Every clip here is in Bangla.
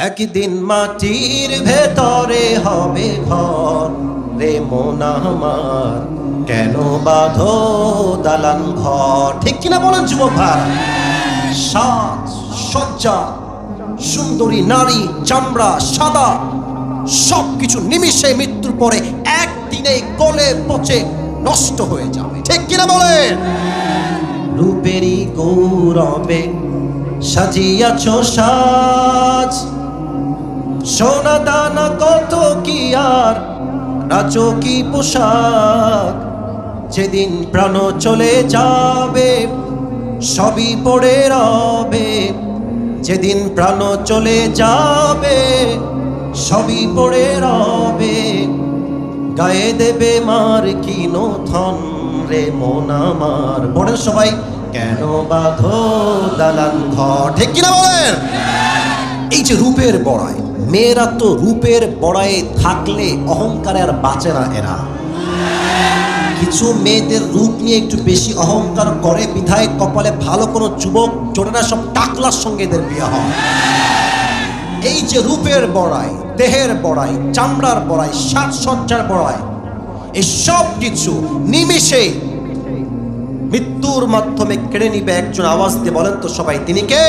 একদিন মাটির ভেতরে হবে ঘর রে মন আমার, কেন বাঁধো দালান ঘর? ঠিক কিনা বলেন যুবক ভাই? সাজ সজ্জা, সুন্দরী নারী, চামড়া সাদা, সবকিছু নিমিষে মৃত্যুর পরে একদিনে গলে পচে নষ্ট হয়ে যাবে। ঠিক কিনা বলেন? রূপেরই গৌরবে সাজিয়াছ সাজ, সোনা দানা কত কি আর নাচো কি পোশাক। যেদিন প্রাণ চলে যাবে সবই পড়ে রবে, যেদিন প্রাণ চলে যাবে সবই পড়ে রবে। গায়ে দেবে মার কি নথন রে মন আমার। বলেন সবাই, কেন বাঁধো দালান ঘর? ঠিক কিনা বলেন? এই যে রূপের বড়াই, মেয়েরা তো রূপের বড়াই থাকলে অহংকারে আর বাঁচে না এরা। কিছু মেয়েদের রূপ নিয়ে একটু বেশি অহংকার করে বিধায় কপালে ভালো কোনো যুবক জোটে না, সব টাকলার সঙ্গে এদের বিয়ে হয়। এই যে রূপের বড়াই, দেহের বড়াই, চামড়ার বড়াই, সাজসজ্জার বড়াই, এই সব কিছু নিমিষে মৃত্যুর মাধ্যমে কেড়ে নিবে একজন। আওয়াজ দিয়ে বলেন তো সবাই, তিনি কে?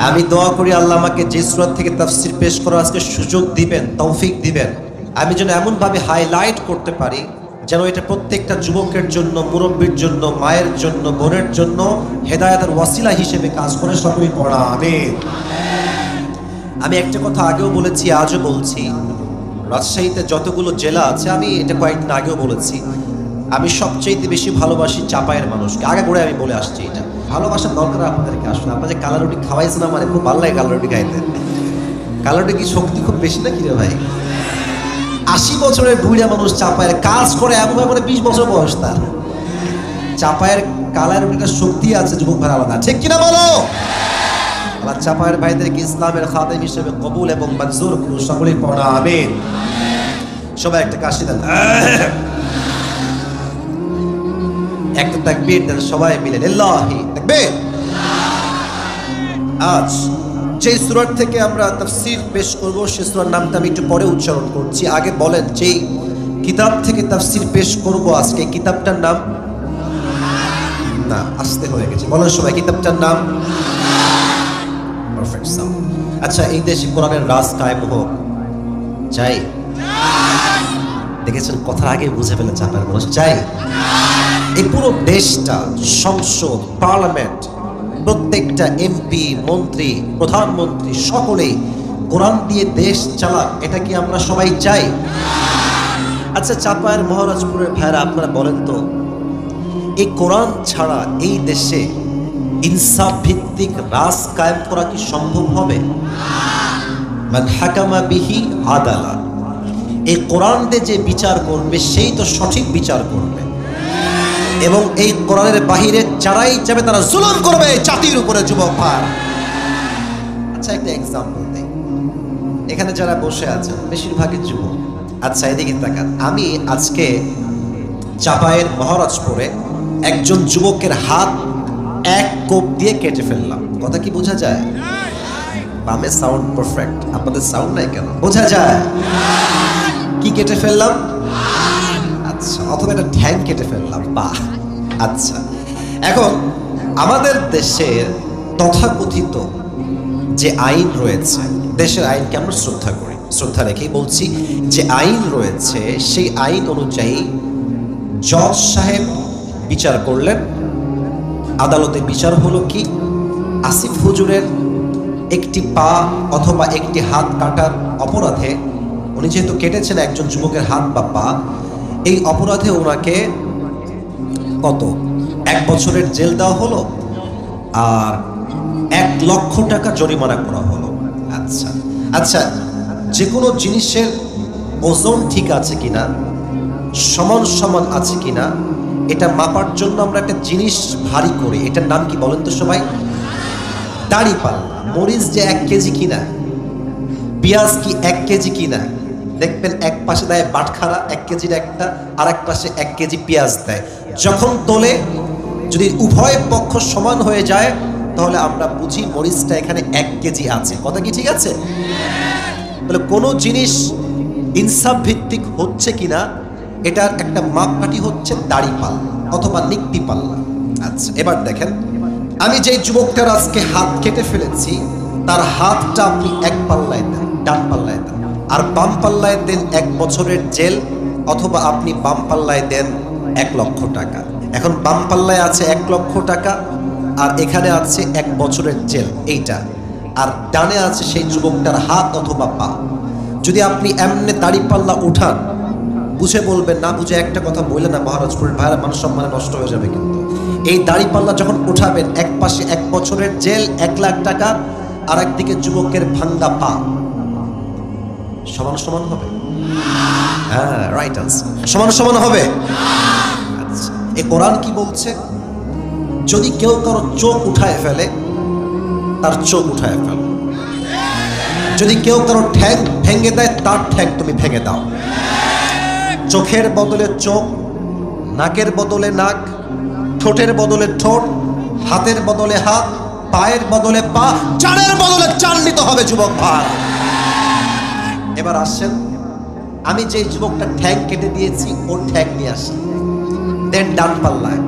আমি দোয়া করি আল্লাহ আমাকে যে সূরা থেকে তাফসীর পেশ করার আজকে সুযোগ দিবেন, তৌফিক দিবেন, আমি যেন এমনভাবে হাইলাইট করতে পারি যেন এটা প্রত্যেকটা যুবকের জন্য, মুরব্বীর জন্য, মায়ের জন্য, বোনের জন্য হেদায়েতের ওয়াসিলা হিসেবে কাজ করে। সকলেই পড়া আমিন। আমি একটা কথা আগেও বলেছি, আজও বলছি, রাজশাহীতে যতগুলো জেলা আছে, আমি এটা কয়েকদিন আগেও বলেছি, আমি সবচেয়ে বেশি ভালোবাসি চাপায়ের মানুষকে। আগে করে আমি বলে আসছি, এটা ভালোবাসার দরকার আপনাদেরকে। আসলে আপনাদের কালা রুটি খাওয়াইছেন, আমার খুব ভালো লাগে কালা রুটি খাইতে। কালা রুটি কি শক্তি খুব বেশি না কি রে ভাই? 80 বছরের বুড়া মানুষ চাপায়ের কাজ করে, এমন করে 20 বছর বয়স তার। চাপায়ের কালা রুটিটা শক্তি আছে যুবক ভাই আলাদা। ঠিক কিনা বলো? আল্লাহ চাপায়ের ভাইদেরকে ইসলামের খাদেম হিসেবে কবুল এবং মঞ্জুর করুন। সকলেই পড়া আমিন। সবাই একটা কাশি দেন, একটা তাকবীর দেন সবাই মিলে, লিল্লাহি তাকবীর। আজ যে সূরা থেকে আমরা তাফসীর পেশ করব সেই সূরার নামটা আমি একটু পরে উচ্চারণ করছি। আগে বলেন যেই কিতাব থেকে তাফসীর পেশ করব আজকে, কিতাবটার নাম? না, আসতে হয়ে গেছে, বলেন সবাই, কিতাবটার নাম? Perfect sound. আচ্ছা, এই দেশে কোরআনের রাজ কায়েম হোক, চাই? দেখেছেন, কথার আগে বুঝে ফেলে চাপার মানুষ, চাই? এই পুরো দেশটা, সংসদ, পার্লামেন্ট, প্রত্যেকটা এমপি, মন্ত্রী, প্রধানমন্ত্রী সকলেই কোরআন দিয়ে দেশ চালাক, এটা কি আমরা সবাই চাই? আচ্ছা, চাপায়ের মহারাজপুরের ভাইরা আপনারা বলেন তো, এই কোরআন ছাড়া এই দেশে ইনসাফ ভিত্তিক রাজ কায়েম করা কি সম্ভব হবে? মান হাকামা বিহি আদালা, এই কোরআন দিয়ে যে বিচার করবে সেই তো সঠিক বিচার করবে, এবং এই কোরআনের বাহিরে যারাই যাবে তারা জুলুম করবে জাতির উপরে। যুবক ভাই, আচ্ছা একটা এক্সাম্পল দেই। এখানে যারা বসে আছেন বেশিরভাগই যুবক। আচ্ছা এদিকে তাকান, আমি আজকে চাপায়ের মহারাজপুরে একজন যুবকের হাত এক কোপ দিয়ে কেটে ফেললাম। কথা কি বোঝা যায়? বামে সাউন্ড পারফেক্ট, আপনাদের সাউন্ড নাই কেন? বোঝা যায় কি কেটে ফেললাম? আচ্ছা, অথবা একটা ঠ্যাং কেটে ফেললাম, বাহ। আচ্ছা, এখন আমাদের দেশের তথাকথিত যে আইন রয়েছে, দেশের আইনকে আমরা শ্রদ্ধা করি, শ্রদ্ধা রেখেই বলছি, যে আইন রয়েছে সেই আইন অনুযায়ী জজ সাহেব বিচার করলেন। আদালতে বিচার হলো কি, আসিফ হুজুরের একটি পা অথবা একটি হাত কাটার অপরাধে, উনি যেহেতু কেটেছেন একজন যুবকের হাত বা পা, এই অপরাধে ওনাকে কত 1 বছরের জেল দেওয়া হলো আর 1 লক্ষ টাকা জরিমানা করা হলো। আচ্ছা আচ্ছা, যে কোনো জিনিসের ওজন ঠিক আছে কিনা, সমান সমান আছে কিনা, এটা মাপার জন্য আমরা একটা জিনিস ভারী করি, এটার নাম কি বলেন তো সবাই? দাড়িপাল্লা। মরিচ যে 1 কেজি কিনা, পেঁয়াজ কি 1 কেজি কিনা, দেখবেন এক পাশে দেয় বাটখারা 1 কেজির একটা, আর এক পাশে 1 কেজি পেঁয়াজ দেয়। যখন তোলে যদি উভয় পক্ষ সমান হয়ে যায় তাহলে আমরা বুঝি মরিচটা এখানে 1 কেজি আছে। কথা কি ঠিক আছে? তাহলে কোনো জিনিস ইনসাফ ভিত্তিক হচ্ছে কিনা এটার একটা মাপকাঠি হচ্ছে দাড়িপাল্লা অথবা নিক্তি পাল্লা। আচ্ছা, এবার দেখেন, আমি যে যুবকটার আজকে হাত কেটে ফেলেছি তার হাতটা আপনি 1 পাল্লায় দেন, ডান পাল্লায় দেন, আর বাম পাল্লায় দেন 1 বছরের জেল, অথবা আপনি বাম পাল্লায় দেন 1 লক্ষ টাকা। এখন বাম পাল্লায় আছে 1 লক্ষ টাকা আর এখানে আছে 1 বছরের জেল, এইটা, আর ডানে আছে সেই যুবকটার হাত অথবা পা। যদি আপনি এমনি দাড়িপাল্লা উঠান, বুঝে বলবেন, না বুঝে একটা কথা বললেন না মহারাজপুরের ভাইরা, মানুষ সম্মানে নষ্ট হয়ে যাবে। কিন্তু এই দাড়িপাল্লা যখন উঠাবেন, এক পাশে 1 বছরের জেল 1 লাখ টাকা, আর একদিকে যুবকের ভাঙ্গা পা, সমান সমান হবে? হ্যাঁ, রাইট আনসার, সমান সমান হবে। আচ্ছা, এই কোরআন কি বলছে? যদি কেউ কারো চোখ উঠায় ফেলে তার চোখ উঠায় ফেলো, যদি কেউ কারো ঠ্যাং ভেঙে দেয় তার ঠ্যাং তুমি ভেঙে দাও। চোখের বদলে চোখ, নাকের বদলে নাক, ঠোঁটের বদলে ঠোঁট, হাতের বদলে হাত, পায়ের বদলে পা, চানের বদলে চান নিতে হবে যুবক ভাই। এবার আসেন, আমি যে যুবকটা ঠ্যাং কেটে দিয়েছি ওর ঠ্যাং নিয়ে আসি, দেন ডান পাল্লায়,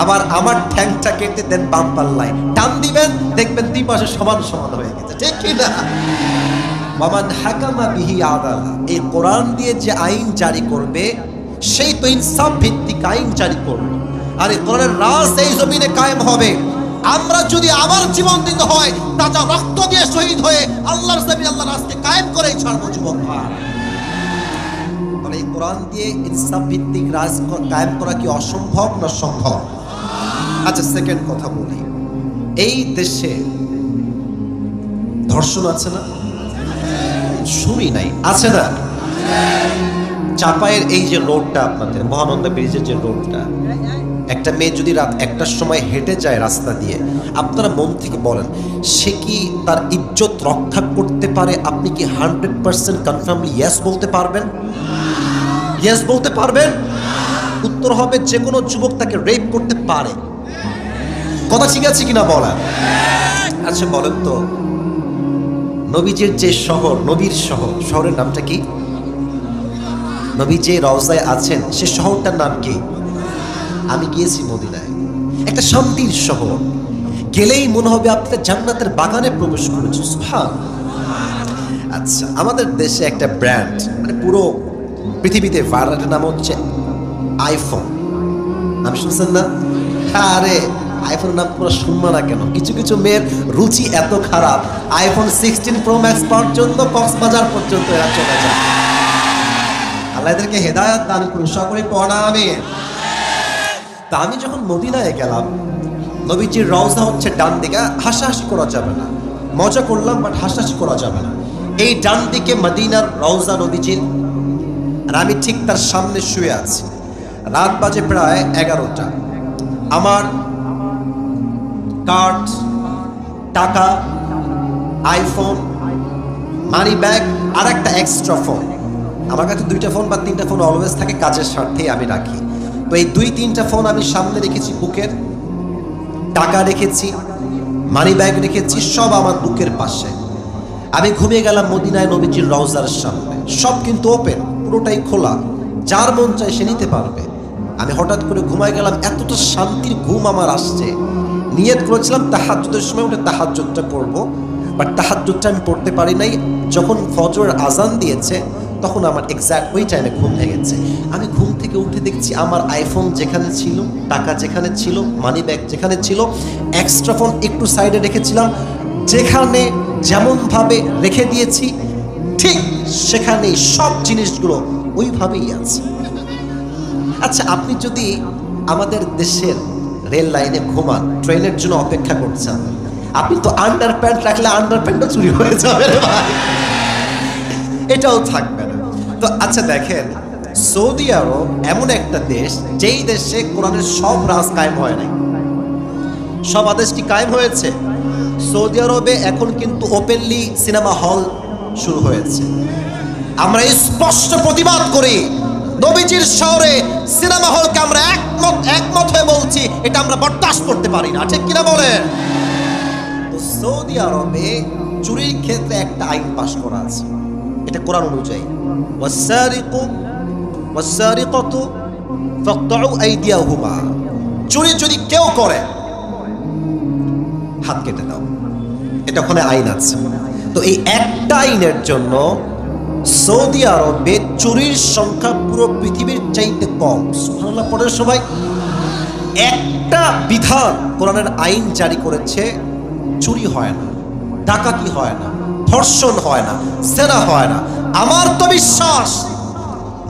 আবার আমার ঠ্যাংটা কেটে দেন বাম পাল্লায়, টান দিবেন, দেখবেন 2 পাশে সমান সমান হয়ে গেছে, ঠিক কি না? ওয়ামান হাকামা বিহি আদালা, এই কোরআন দিয়ে যে আইন জারি করবে সেই তো ইনসাফ ভিত্তিক আইন জারি করবে, আর এই কোরআনের রাজ এই জমিনে কায়েম হবে। আমরা যদি আবার জীবন দিতে হয় তাজা রক্ত দিয়ে শহীদ হয়ে আল্লাহর জমিনে আল্লাহর রাজকে কায়েম করেই ছাড়বো যুবক ভাই। মানে এই কোরআন দিয়ে ইনসাফ ভিত্তিক রাজ কায়েম করা কি অসম্ভব না সম্ভব? আচ্ছা, সেকেন্ড কথা বলি, এই দেশে ধর্ষণ আছে না? শুনি নাই, আছে না? চাপায়ের এই যে রোডটা, আপনাদের মহানন্দা ব্রিজের যে রোডটা, একটা মেয়ে যদি রাত 1টার সময় হেঁটে যায় রাস্তা দিয়ে, আপনারা মন থেকে বলেন সে কি তার ইজ্জত রক্ষা করতে পারে? আপনি কি 100% কনফার্মলি ইয়েস বলতে পারবেন? ইয়েস বলতে পারবেন? উত্তর হবে যে কোনো যুবক তাকে রেপ করতে পারে। কথা ঠিক আছে কিনা বলেন? আচ্ছা বলেন তো, নবীজির যে শহর, নবীর শহর, শহরের নামটা কি? নবী যে রওজায় আছেন সে শহরটার নাম কি? আমি গিয়েছি মদিনায়, একটা শান্তির শহর, গেলেই মনে হবে আপনি জান্নাতের বাগানে প্রবেশ করেছেন। সুবহানাল্লাহ। আচ্ছা, আমাদের দেশে একটা ব্র্যান্ড, মানে পুরো পৃথিবীতে ভাইরাল, নাম হচ্ছে আইফোন। নাম শুনছেন না? আরে আইফোনের নাম পুরো শুনবো না কেন? কিছু কিছু মেয়ের রুচি এত খারাপ, আইফোন 16 প্রো ম্যাক্স পর্যন্ত, কক্সবাজার পর্যন্ত এরা চলে যায়। আল্লাহ এদেরকে হেদায়েত দান করুন, সকলে পড়া আমিন। তা আমি যখন মদিনায় গেলাম, নবীজির রওজা হচ্ছে ডান দিকে, হাসাহাসি করা যাবে না, মজা করলাম বাট হাসাহাসি করা যাবে না। এই ডান দিকে মদিনার রওজা নবীজির, আর আমি ঠিক তার সামনে শুয়ে আছি। রাত বাজে প্রায় 11টা। আমার কার্ড, টাকা, আইফোন, মানি ব্যাগ আর একটা এক্সট্রা ফোন, আমার কাছে 2টা ফোন বা 3টা ফোন অলওয়েজ থাকে, কাজের স্বার্থেই আমি রাখি। তো এই 2-3টা ফোন আমি সামনে রেখেছি বুকের, টাকা রেখেছি, মানি ব্যাগ রেখেছি, সব আমার বুকের পাশে। আমি ঘুমিয়ে গেলাম মদিনায় নবীজির রওজার সামনে। সব কিন্তু ওপেন, পুরোটাই খোলা, যার মন চায় সে নিতে পারবে। আমি হঠাৎ করে ঘুমায় গেলাম, এতটা শান্তির ঘুম আমার আসছে। নিয়ত করেছিলাম তাহাজ্জুদের সময় উঠে তাহাজ্জুদটা পড়বো, বাট তাহাজ্জুদটা আমি পড়তে পারি নাই। যখন ফজরের আজান দিয়েছে তখন আমার এক্স্যাক্ট ওই টাইমে ঘুম ভেঙেছে। আমি ঘুম থেকে উঠে দেখছি আমার আইফোন যেখানে ছিল, টাকা যেখানে ছিল, মানি ব্যাগ যেখানে ছিল, এক্সট্রা ফোন একটু সাইডে রেখেছিলাম, যেখানে যেমনভাবে রেখে দিয়েছি ঠিক সেখানেই সব জিনিসগুলো ওইভাবেই আছে। আচ্ছা, আপনি যদি আমাদের দেশের রেল লাইনে ঘুমান, ট্রেনের জন্য অপেক্ষা করছেন, আপনি তো আন্ডার প্যান্ট রাখলে আন্ডার প্যান্টও চুরি হয়ে যাবে রে ভাই, এটাও থাকবে না। তো আচ্ছা দেখেন, সৌদি আরব এমন একটা দেশ যেই দেশে কোরআনের সব রাজ কায়েম হয় নাই। সব আদেশ কি কায়েম হয়েছে? সৌদি আরবে এখন কিন্তু ওপেনলি সিনেমা হল শুরু হয়েছে। আমরা স্পষ্ট প্রতিবাদ করি, নবীজির শহরে সিনেমা হলকে আমরা একমত হয়ে বলছি এটা আমরা বরদাস্ত করতে পারি না, ঠিক কিনা বলেন? তো সৌদি আরবে চুরির ক্ষেত্রে একটা আইন পাশ করা আছে, এটা কোরআন অনুযায়ী, ওয়াসারিকু ওয়াসারিকাতু ফাকতাউ আইদিয়াহুমা, চুরি যদি কেউ করে হাত কেটে দাও, এটা ওখানে আইন আছে। তো এই একটা আইনের জন্য সৌদি আরবে চুরির সংখ্যা পুরো পৃথিবীর চাইতে কম। সুবহানাল্লাহ পড়ে সবাই। একটা বিধান কোরআনের আইন জারি করেছে, চুরি হয় না, ডাকাতি হয় না, ধর্ষণ হয় না, জেনা হয় না। আমার তো বিশ্বাস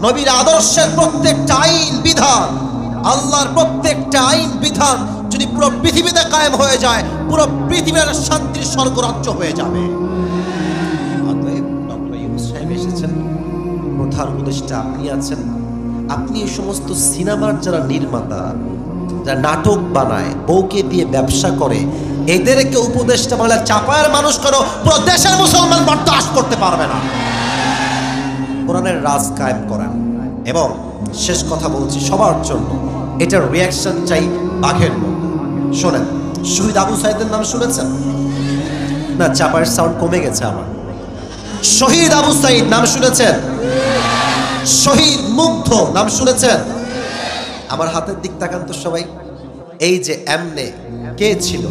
নবীর আদর্শের প্রত্যেকটা আইন বিধান, আল্লাহর প্রত্যেকটা আইন বিধান যদি পুরো পৃথিবীতে কায়েম হয়ে যায়, পুরো পৃথিবীর শান্তির স্বর্গরাজ্য হয়ে যাবে। ডক্টর ইউনূস সাহেব এসেছেন, প্রধান উপদেষ্টা আপনি আছেন, আপনি এই সমস্ত সিনেমার যারা নির্মাতা, যারা নাটক বানায়, বউকে দিয়ে ব্যবসা করে, এদেরকে উপদেষ্টা বলে চাপায়ের মানুষ কেন পুরো দেশের মুসলমান বরদাস্ত করতে পারবে না। কোরআনের রাজ কায়েম করেন। এবং শেষ কথা বলছি সবার জন্য, এটার রিয়াকশন চাই বাঘের মতো। শোনেন, শহীদ আবু সাইদের নাম শুনেছেন না? চাপায়ের সাউন্ড কমে গেছে আমার। শহীদ আবু সাইদ নাম শুনেছেন? শহীদ মুগ্ধ নাম শুনেছেন? আমার হাতের দিক তাকান তো সবাই। এই যে এমনে কে ছিল?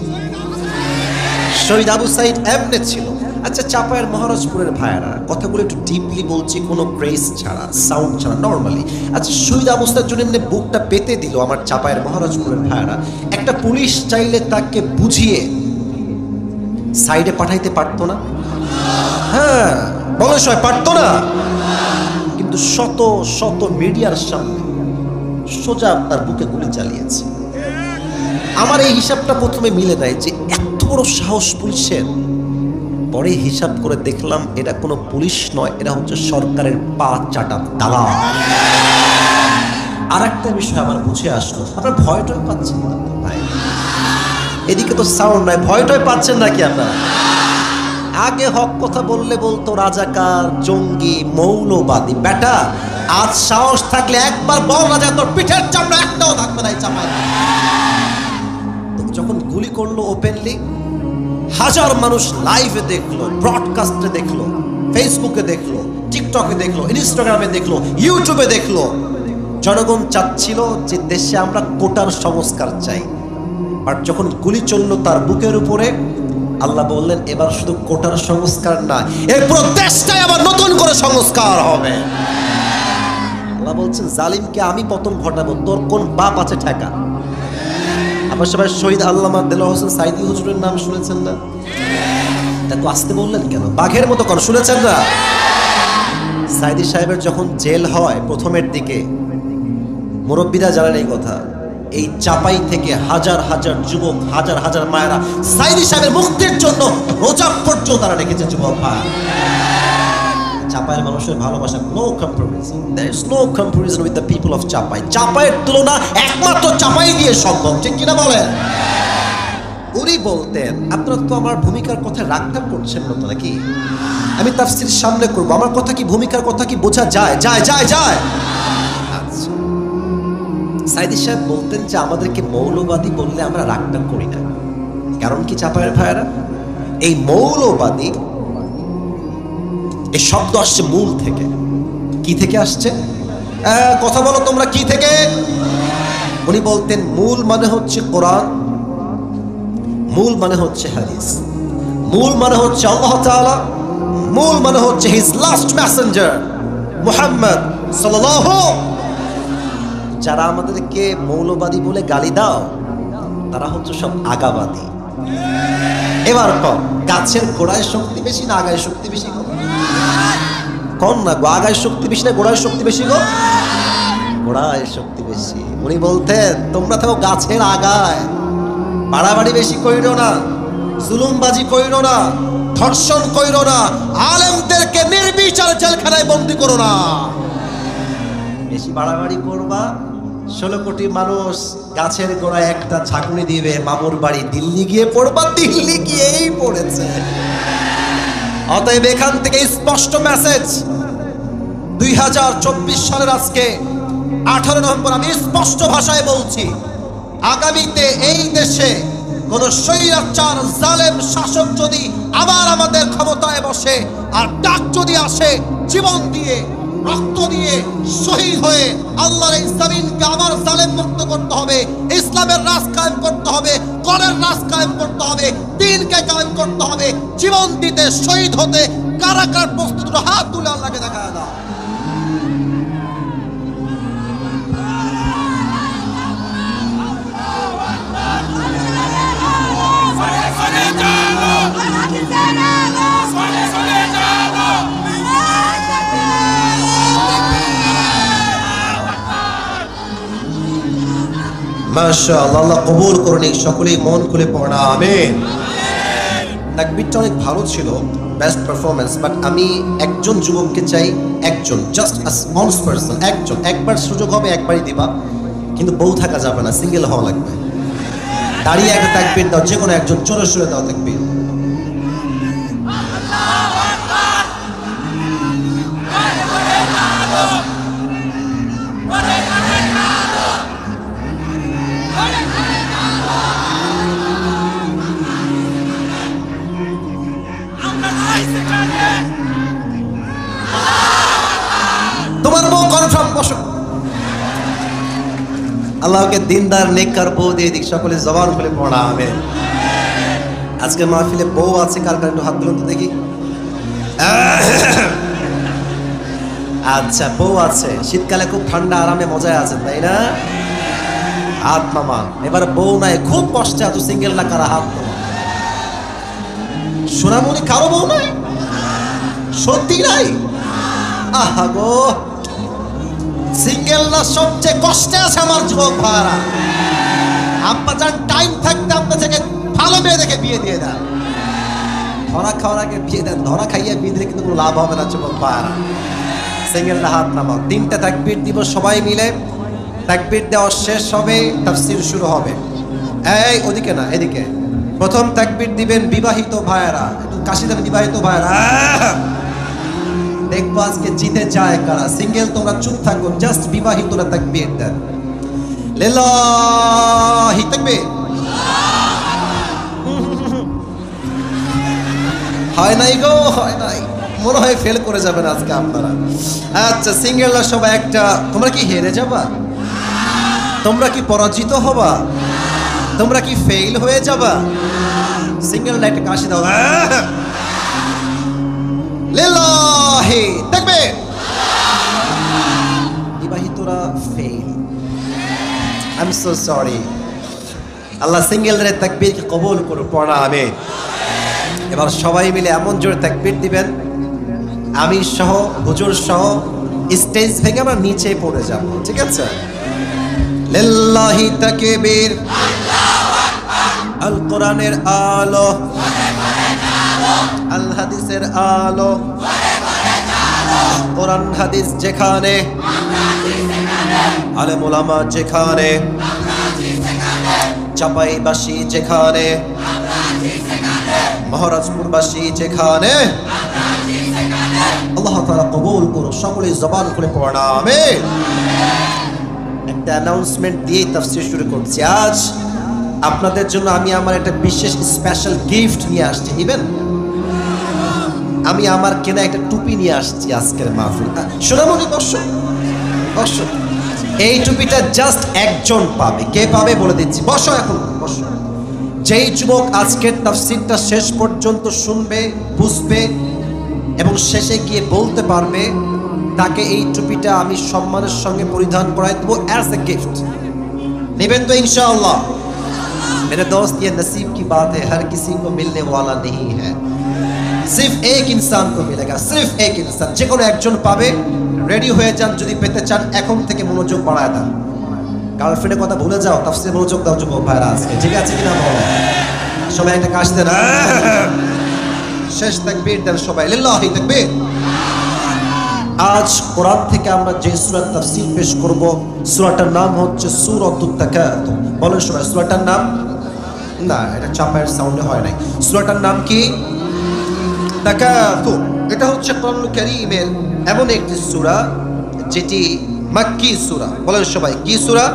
শহীদ আবু সাইদ এমনে ছিল। আচ্ছা, চাপায়ের মহারাজপুরের ভাইয়ারা, কথাগুলো একটু ডিপলি বলছি, কোনো ক্রেজ ছাড়া, সাউন্ড ছাড়া, নর্মালি। আচ্ছা, শহীদ আবু সাইদ জন্য এমনি বুকটা পেতে দিল আমার চাপায়ের মহারাজপুরের ভাইয়ারা, একটা পুলিশ চাইলে তাকে বুঝিয়ে সাইডে পাঠাইতে পারতো না? হ্যাঁ, বলে সবাই পারতো না, কিন্তু শত শত মিডিয়ার সামনে সোজা তার বুকে গুলি চালিয়েছে। আমার এই হিসাবটা প্রথমে মিলে দেয় যে এত বড় সাহস পুলিশের। পরে হিসাব করে দেখলাম এটা কোনো পুলিশ নয়, এটা হচ্ছে সরকারের পা চাটা দালাল। আর একটা বিষয় আমার বুঝে আসলো, আপনারা ভয়টাই পাচ্ছেন না তো ভাই? এদিকে তো সাউন্ড নাই, ভয়টাই পাচ্ছেন নাকি আপনারা? আগে হক কথা বললে বলতো রাজাকার, জঙ্গি, মৌলবাদী। বেটা, আজ সাহস থাকলে একবার বল রাজা, তোর পিঠের চামড়া একটাও থাকবে না এই চাপায়। যখন গুলি করলো ওপেনলি, হাজার মানুষ লাইভে দেখলো, ব্রডকাস্টে দেখলো, ফেসবুকে দেখলো, টিকটকে দেখলো, ইনস্টাগ্রামে দেখলো, ইউটিউবে দেখলো। জনগণ চাচ্ছিল যে দেশে আমরা কোটার সংস্কার চাই। আর যখন গুলি চললো তার বুকের উপরে, আল্লাহ বললেন এবার শুধু কোটার সংস্কার না, এই পুরো দেশটাই আবার নতুন করে সংস্কার হবে। আল্লাহ বলছেন জালিমকে আমি পতন ঘটাবো, তোর কোন বাপ আছে ঠেকা? আপনার সবাই শহীদ আল্লামা দেলোয়ার হোসেন সাইদি হুজুরের নাম শুনেছেন না? এত আসতে বললেন কেন? বাঘের মতো কর, শুনেছেন না? সাইদি সাহেবের যখন জেল হয় প্রথমের দিকে, মুরব্বীরা জানেন এই কথা, এই চাপাই থেকে হাজার হাজার যুবক, হাজার হাজার মায়েরা সাইদি সাহেবের মুক্তির জন্য রোজা পর্যন্ত তারা রেখেছে। যুবক ভাই, চাপায়ের মানুষের ভালোবাসা no comparison, there is no comparison with the people of Chapai. চাপায়ের তুলনা একমাত্র চাপাই দিয়ে সম্ভব, ঠিক কিনা বলেন? উনি বলতেন, আপনারা তো আমার ভূমিকার কথা রাগটাপ করছেন না তো নাকি? আমি তাফসীর সামনে করব, আমার কথা কি ভূমিকার কথা কি বোঝা যায়? যায় যায় যায়। আচ্ছা, সাইদি সাহেব বলতেন যে আমাদেরকে মৌলবাদী বললে আমরা রাগটাপ করি না। কারণ কি চাপায়ের ভাইয়েরা, এই মৌলবাদী এই শব্দ আসছে মূল থেকে। কি থেকে আসছে? কথা বলো তোমরা, কি থেকে? উনি বলতেন মূল মানে হচ্ছে কোরআন, মূল মানে হচ্ছে হাদিস, মূল মানে হচ্ছে আল্লাহ তাআলা, মূল মানে হচ্ছে হিজ লাস্ট মেসেঞ্জার মুহাম্মদ সাল্লাল্লাহু। যারা আমাদেরকে মৌলবাদী বলে গালি দাও তারা হচ্ছে সব আগাবাদী। এবার কম, গাছের গোড়ায় শক্তি বেশি না আগায় শক্তি বেশি গো? কোন না গো, আগায় শক্তি বেশি না গোড়ায় শক্তি বেশি গো? গোড়ায় শক্তি বেশি। উনি বলতেন তোমরা থাকো গাছের আগায়, বাড়াবাড়ি বেশি কইরো না, জুলুমবাজি কইরো না, ধর্ষণ কইরো না, আলেমদেরকে নির্বিচারে জেলখানায় বন্দী করো না। বেশি বাড়াবাড়ি করবা 16 কোটি মানুষ গাছের গোড়ায় একটা ঝাঁকুনি দিবে, মামুর বাড়ি দিল্লি গিয়ে পড়বা, দিল্লি গিয়েই পড়েছে। অতএব এখান থেকে স্পষ্ট মেসেজ, 2024 সালের আজকে 18 নভেম্বর আমি স্পষ্ট ভাষায় বলছি, আগামীতে এই দেশে কোন স্বৈরাচার জালেম শাসক যদি আবার আমাদের ক্ষমতায় বসে, আর ডাক যদি আসে জীবন দিয়ে রক্ত দিয়ে শহীদ হয়ে আল্লাহর এই জমিনকে আবার জালেম মুক্ত করতে হবে, ইসলামের রাজ কায়েম করতে হবে, কোরআনের রাজ কায়েম করতে হবে, দ্বীনকে কায়েম করতে হবে, জীবন দিতে শহীদ হতে কারা কারা প্রস্তুত? হাত তুলে আল্লাহকে দেখা দাও। মাশাআল্লাহ, আল্লাহ কবুল করুন, সকলেই মন খুলে পড়া আমিন। তাকবীরটা অনেক ভালো ছিল, বেস্ট পারফরম্যান্স, বাট আমি একজন যুবককে চাই, একজন, জাস্ট আ স্মল পারসন, একজন। একবার সুযোগ হবে, একবারই দিবা, কিন্তু বউ থাকা যাবে না, সিঙ্গেল হওয়া লাগবে। দাঁড়িয়ে একটা তাকবীর দাও, যে কোনো একজন, জোরে সোরে দাও তাকবীর। তোমার বউ কনফার্ম, বসো। আল্লাহকে দিনদার নেককার বউ দিয়ে দিক, সকলে জবান খুলে পড়া আমিন। আজকে মাহফিলে বউ আছে কার কার, একটু হাত তুলুন তো দেখি। আচ্ছা, বউ আছে, শীতকালে খুব ঠান্ডা আরামে মজায় আছেন, তাই না? হাত মামা। এবার বউ নাই, খুব কষ্টে আছো, সিঙ্গেল না কারা? হাত মামা। সোনামণি, কারো বউ নাই? সত্যি নাই? আহা গো, সিঙ্গেল না সবচেয়ে কষ্টে আছে আমার যুবক ভাইরা। আব্বা যান টাইম থাকতে আপনার থেকে ভালো মেয়ে দেখে বিয়ে দিয়ে দেন, ধরা খাওয়ার আগে বিয়ে দেন। ধরা খাইয়ে বিয়ে দিলে কিন্তু কোনো লাভ হবে না যুবক ভাইরা। সিঙ্গেলরা হাত নামাও। 3টা তাকবীর দিব সবাই মিলে। তাকবীর দেওয়া শেষ হবে, তাফসীর শুরু হবে। এই ওদিকে না, এদিকে। প্রথম তাকবীর দিবেন বিবাহিত ভাইরা, একটু কাশি দেন বিবাহিত ভাইরা। দেখবো আজকে জিতে যায় কারা। সিঙ্গেল তোমরা চুপ থাকো, জাস্ট বিবাহিতরা তাকবীর দেন। লিল্লাহি তাকবীর। হয় নাই গো, হয় নাই, মনে হয় ফেল করে যাবেন আজকে আপনারা। আচ্ছা, সিঙ্গেলরা সবাই একটা। তোমরা কি হেরে যাবা? তোমরা কি পরাজিত হবা? তোমরা কি ফেল হয়ে যাবা? সিঙ্গেলরা একটা কাশি দাও। লিল্লাহি তাকবীর। বিবাহিতরা fail, I am so sorry. আল্লাহ সিঙ্গেলদের তাকবীরকে কবুল করুন, পড়া আমিন। এবার সবাই মিলে এমন জোরে তাকবীর দিবেন, আমি সহ, হুজুর সহ, স্টেজ ভেঙে আমরা নিচে পড়ে যাব, ঠিক আছে? লিল্লাহি তাকবীর। আল কোরআনের আলো, আল হাদিসের আলো, কোরআন হাদিস যেখানে, আলেম ওলামা যেখানে, চাপাইবাসী যেখানে, মহারাজপুরবাসী যেখানে, আল্লাহ তাআলা কবুল করুন। সকলে জবান খুলে পড়েন আমিন। একটা অ্যানাউন্সমেন্ট দিয়ে তাফসীর শুরু করছি। আজ আপনাদের জন্য আমি আমার একটা বিশেষ স্পেশাল গিফট নিয়ে আসছি। নিবেন? আমি আমার কেনা একটা টুপি নিয়ে আসছি আজকের মাহফিল। সোনামণি বসো, বসো। এই টুপিটা জাস্ট একজন পাবে। কে পাবে বলে দিচ্ছি। বসো, এখন বসো। যেই যুবক আজকের তাফসীরটা শেষ পর্যন্ত শুনবে, বুঝবে এবং শেষে গিয়ে বলতে পারবে, তাকে এই টুপিটা আমি সম্মানের সঙ্গে পরিধান করাই দেবো অ্যাজ এ गिफ्ट। নেবেন তো इंशाअल्लाह? मेरे दोस्त, ये नसीब की बात है, हर किसी को मिलने वाला नहीं है, सिर्फ एक इंसान को मिलेगा, सिर्फ एक इंसान। যে কোনো একজন পাবে। রেডি হয়ে যান যদি পেতে চান। এখন থেকে মনোযোগ বাড়ায় দেন। গার্লফ্রেন্ডের কথা ভুলে যাও, তাফসীরে মনোযোগ দাও যুবক ভাইরা আজকে। ঠিক আছে কিনা বলো? সবাই একটা কাশ দেন। শেষ তাকবীর দেন সবাই, লিল্লাহি তাকবীর। আজ কোরআন থেকে আমরা যে সূরার তাফসীর পেশ করব, সূরাটার নাম হচ্ছে সূরাতুত তাকাতুর। বলেন সবাই সূরাটার নাম। না, এটা চাপায়ের সাউন্ডে হয় নাই। সূরাটার নাম কি? তাকাতুর। এটা হচ্ছে কোরআনুল কারীমের এমন একটি সূরা যেটি মাক্কি সূরা। বলেন সবাই কি সূরা?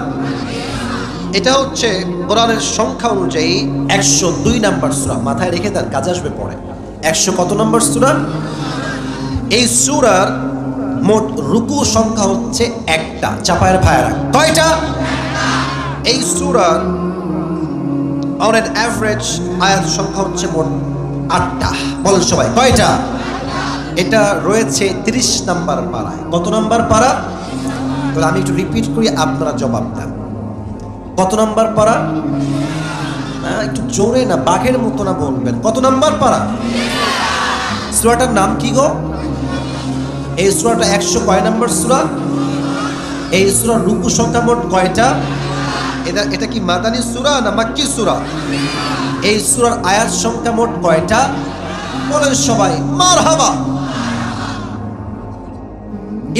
এটা হচ্ছে কোরআনের সংখ্যা অনুযায়ী 102 নম্বর সূরা। মাথায় রেখে দেন, কাজে আসবে পরে। 100 কত নম্বর সূরা? এই সূরার মোট রুকু সংখ্যা হচ্ছে একটা। চাপায়ের ভাইরা কয়টা? এই সূরার অন এন এভারেজ আয়াত সংখ্যা হচ্ছে মোট 8টা। বলেন সবাই কয়টা? এটা রয়েছে 30 নম্বর পারায়। কত নম্বর পারা? তাহলে আমি একটু রিপিট করি, আপনারা জবাব দেন। কত নম্বর পারা? একটু জোরে না, বাঘের মতো না বলবেন। কত নম্বর পারা? সূরাটার নাম কি গো? এই সূরাটা 100 কয় নম্বর সূরা? এই সূরার রুকু সংখ্যা মোট কয়টা? এটা কি মাদানী সূরা না মাক্কি সূরা? এই সূরার আয়াত সংখ্যা মোট কয়টা? বলেন সবাই মারহাবা।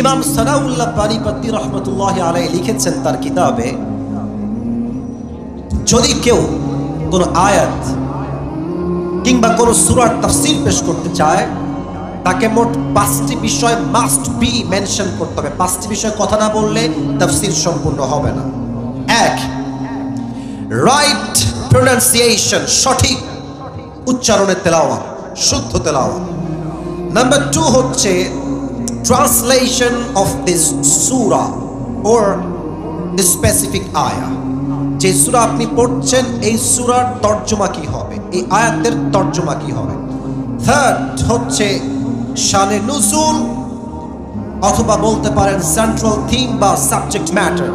ইমাম সানাউল্লাহ পানিপতি রহমতুল্লাহি আলাইহি লিখেছেন তার কিতাবে, যদি কেউ কোন আয়াত কিংবা কোন সূরার তাফসীর পেশ করতে চায়, তাকে মোট 5টি বিষয় মাস্ট বি মেনশন করতে হবে। 5টি বিষয় কথা না বললে তাফসীর সম্পূর্ণ হবে না। 1, রাইট প্রনাউন্সিয়েশন, সঠিক উচ্চারণের তেলাওয়াত, শুদ্ধ তেলাওয়াত। নাম্বার 2 হচ্ছে translation of this Surah or specific আয়া। যে সূরা আপনি পড়ছেন এই সূরার তর্জমা কি হবে, এই আয়াতের তর্জমা কি হবে। 3rd হচ্ছে শানে নুজুল, অথবা বলতে পারেন সেন্ট্রাল থিম বা সাবজেক্ট ম্যাটার।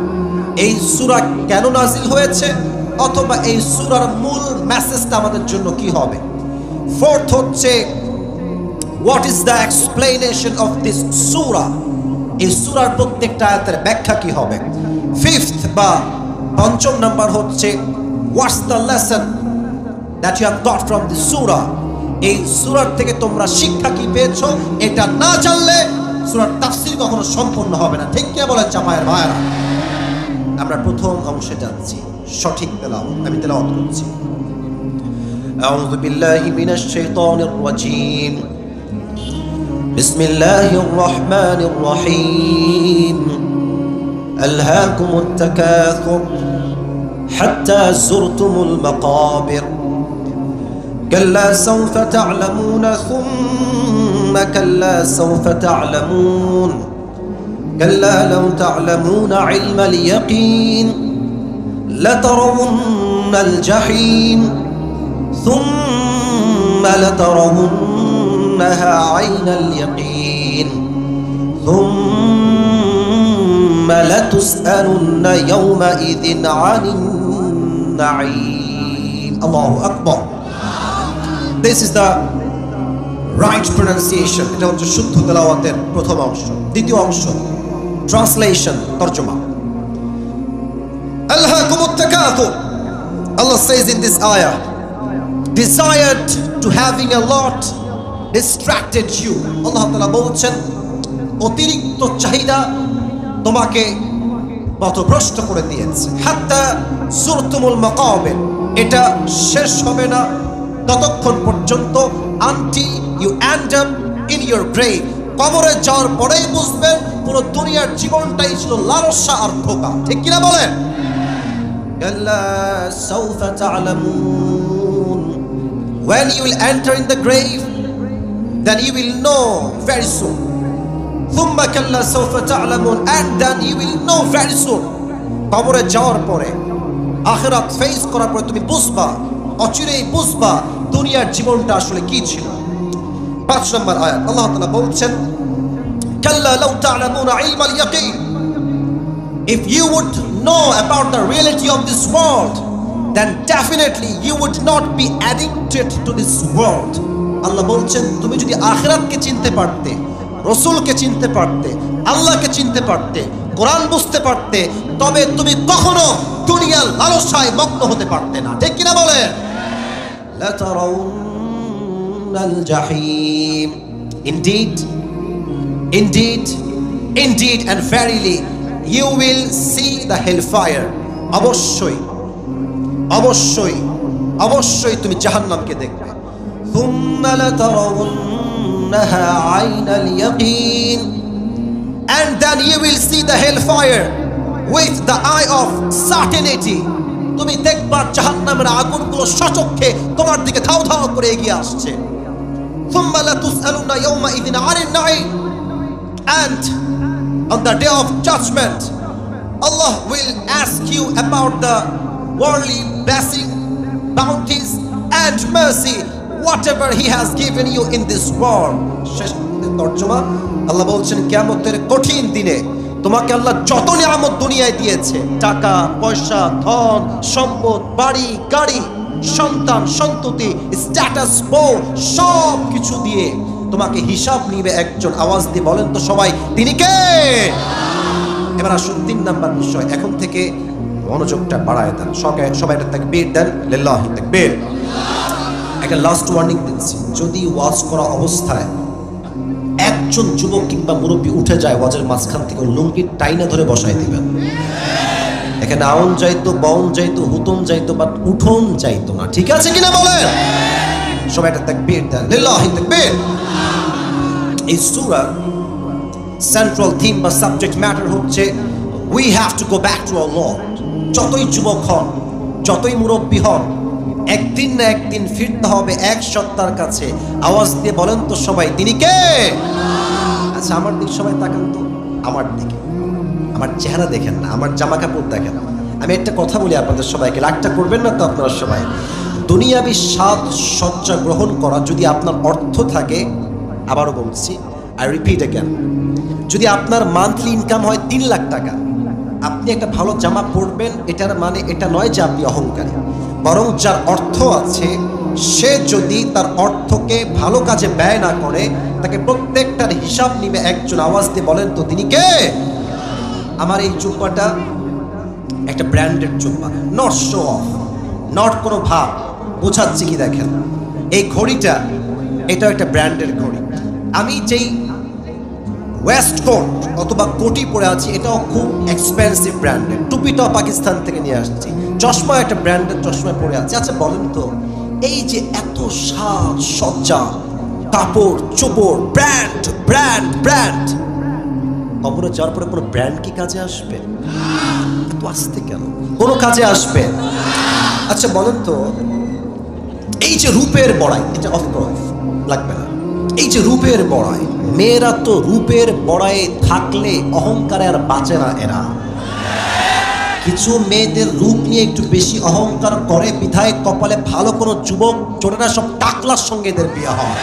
এই সূরা কেন নাজিল হয়েছে, অথবা এই সূরার মূল মেসেজটা আমাদের জন্য কি হবে। 4th হচ্ছে what is the explanation of this সূরা, এই সূরার প্রত্যেকটা আয়াতের ব্যাখ্যা কি হবে। 5th বা 5ম নাম্বার হচ্ছে what's the lesson that you have got from this সূরা, এই সূরার থেকে তোমরা শিক্ষা কি পেয়েছো। এটা না জানলে সূরার তাফসীর কখনো সম্পূর্ণ হবে না। ঠিক কি বলেন চাপায়ের ভাইরা? আমরা প্রথম অংশে যাচ্ছি, সঠিক তেলাওয়াত। আমি তেলাওয়াত করছি। আউযু বিল্লাহি মিনাশ শাইতানির রাজীম, বিসমিল্লাহির রহমানির রহিম। আলহাকুমুত তাকাসুর হাত্তা যুরতুমুল মাকাবির, كلا سوف تعلمون ثم كلا سوف تعلمون، كلا لو تعلمون علم اليقين لترون الجحيم ثم لترونها عين اليقين ثم لتسألن يومئذ عن النعيم. الله أكبر. This is the right pronunciation. এটা হচ্ছে শুদ্ধ তেলাওয়াতের প্রথম অংশ। দ্বিতীয় অংশ translation, তরজমা। আলহাকুমুত তাকাসুর, Allah says in this ayah, desired to having a lot distracted you. আল্লাহ তাআলা বলছেন অতিরিক্ত চাহিদা তোমাকে পথভ্রষ্ট করে দিয়েছে। হাত্তা জুরতুমুল মাকাবির, এটা শেষ হবে না ততক্ষণ পর্যন্ত until you end up in your grave. কবরে যাওয়ার পরেই বুঝবেন পুরো দুনিয়ার জীবনটাই ছিল লালসা আর ধোঁকা। ঠিক কিনা বলেন? কাল্লা সাউফা তা'লামুন, when you will enter in the grave, then you will know very soon. Thumma kalla sawfa ta'lamun, and then you will know very soon. কবরে যাওয়ার পরে, আখিরাত ফেস করার পরে তুমি বুঝবা, অচিরেই বুঝবা দুনিয়ার জীবনটা আসলে কি ছিল। 5 নম্বর আয়াত আল্লাহ তাআলা বলছেন, কাল্লা লাউ তা'লামুনা ইলমাল ইয়াকিন, if you would know about the reality of this world, then definitely you would not be addicted to this world. আল্লাহ বলছেন তুমি যদি আখিরাতকে চিনতে পারতে, রাসূলকে চিনতে পারতে, আল্লাহকে চিনতে পারতে, কোরআন বুঝতে পারতে, তবে তুমি কখনো দুনিয়ার লালসায় মগ্ন হতে পারতে না। ঠিক কিনা বলে? লা তারাউনাল জাহিম, indeed and verily you will see the hellfire. অবশ্যই তুমি জাহান্নামকে দেখবে। ثم لترونها عين اليقين, and then you will see the hellfire with the eye of certainty. তুমি দেখবা জাহান্নামের আগুনগুলো সচক্ষে তোমার দিকে ধাও ধাও করে এগিয়ে আসছে। ثم لتسألن يومئذ عن النعيم, and on the day of judgment Allah will ask you about the worldly blessing, bounties and mercy, whatever he has given you in this world. শেষ তরজমা, আল্লাহ বলছেন কিয়ামতের কঠিন দিনে তোমাকে আল্লাহ যত নিয়ামত দুনিয়ায় দিয়েছে, টাকা পয়সা, ধন সম্পদ, বাড়ি গাড়ি, সন্তান সন্ততি, স্ট্যাটাস, বউ, সব কিছু দিয়ে তোমাকে হিসাব নিবে একজন। আওয়াজ দিয়ে বলেন তো সবাই, তিনি কে? এবার আসুন 3 নাম্বার বিষয়, এখন থেকে মনোযোগটা বাড়ায় দেন, সবাই একটা তাকবীর দেন, লিল্লাহি তাকবীর। একটা লাস্ট ওয়ার্নিং দিচ্ছি, যদি ওয়াজ করা অবস্থায় একজন যুবক কিংবা মুরব্বী উঠে যায় ওয়াজের মাঝখান থেকে, লুঙ্গি টাইনা ধরে বসায় দিবেন। এখানে আউন যাইতো, বাউন যাইতো, হুতন যাইতো, বাট উঠোন যাইতো না। ঠিক আছে কিনা বলেন? সবাই একটা তাকবীর দেন, লিল্লাহি তাকবীর। এই সূরা সেন্ট্রাল থিম বা সাবজেক্ট ম্যাটার হচ্ছে we have to go back to our Lord. যতই যুবক হন, যতই মুরব্বী হন, একদিন না একদিন ফিরতে হবে এক সত্তার কাছে। আওয়াজ দিয়ে বলেন তো সবাই, তিনি কে? আচ্ছা আমার দিকে সবাই তাকান তো, আমার দিকে, আমার চেহারা দেখেন না, আমার জামা কাপড় দেখেন। আমি একটা কথা বলি আপনাদের সবাইকে, রাগটা করবেন না তো আপনারা সবাই। দুনিয়াবি সাজ সজ্জা গ্রহণ করা যদি আপনার অর্থ থাকে, আবারও বলছি, আই রিপিট অ্যাগেন, যদি আপনার মান্থলি ইনকাম হয় 3 লাখ টাকা, আপনি একটা ভালো জামা পরবেন, এটার মানে এটা নয় যে আপনি অহংকারী। বরং যার অর্থ আছে সে যদি তার অর্থকে ভালো কাজে ব্যয় না করে, তাকে প্রত্যেকটার হিসাব নিবে একজন। আওয়াজ দিয়ে বলেন তো তিনি কে? আমার এই জুব্বাটা একটা ব্র্যান্ডেড জুব্বা, নট শো অফ, নট কোনো ভাব, বোঝাচ্ছি কি দেখেন। এই ঘড়িটা, এটাও একটা ব্র্যান্ডের ঘড়ি। আমি যেই ওয়েস্ট কোট অথবা কোটি পরে আছি, এটাও খুব এক্সপেন্সিভ ব্র্যান্ডেড। টুপিটাও পাকিস্তান থেকে নিয়ে আসছি। চশমা একটা ব্র্যান্ডেড চশমা পরে আছে। আচ্ছা বলেন তো, এই যে এত সাজ সজ্জা, কাপড় চোপড়, ব্র্যান্ড ব্র্যান্ড ব্র্যান্ড, কবরে যাওয়ার পরে কোনো ব্র্যান্ড কি কাজে আসবে? এত আসতে কেন? কোনো কাজে আসবে? আচ্ছা বলেন তো, এই যে রূপের বড়াই, এটা অফ লাগবে না। এই যে রূপের বড়াই, মেয়েরা তো রূপের বড়াইয়ে থাকলে অহংকারে আর বাঁচে না এরা। কিছু মেয়েদের রূপ নিয়ে একটু বেশি অহংকার করে, বিধায় কপালে ভালো কোনো যুবক জোটে না, সব টাকলার সঙ্গে এদের বিয়ে হয়।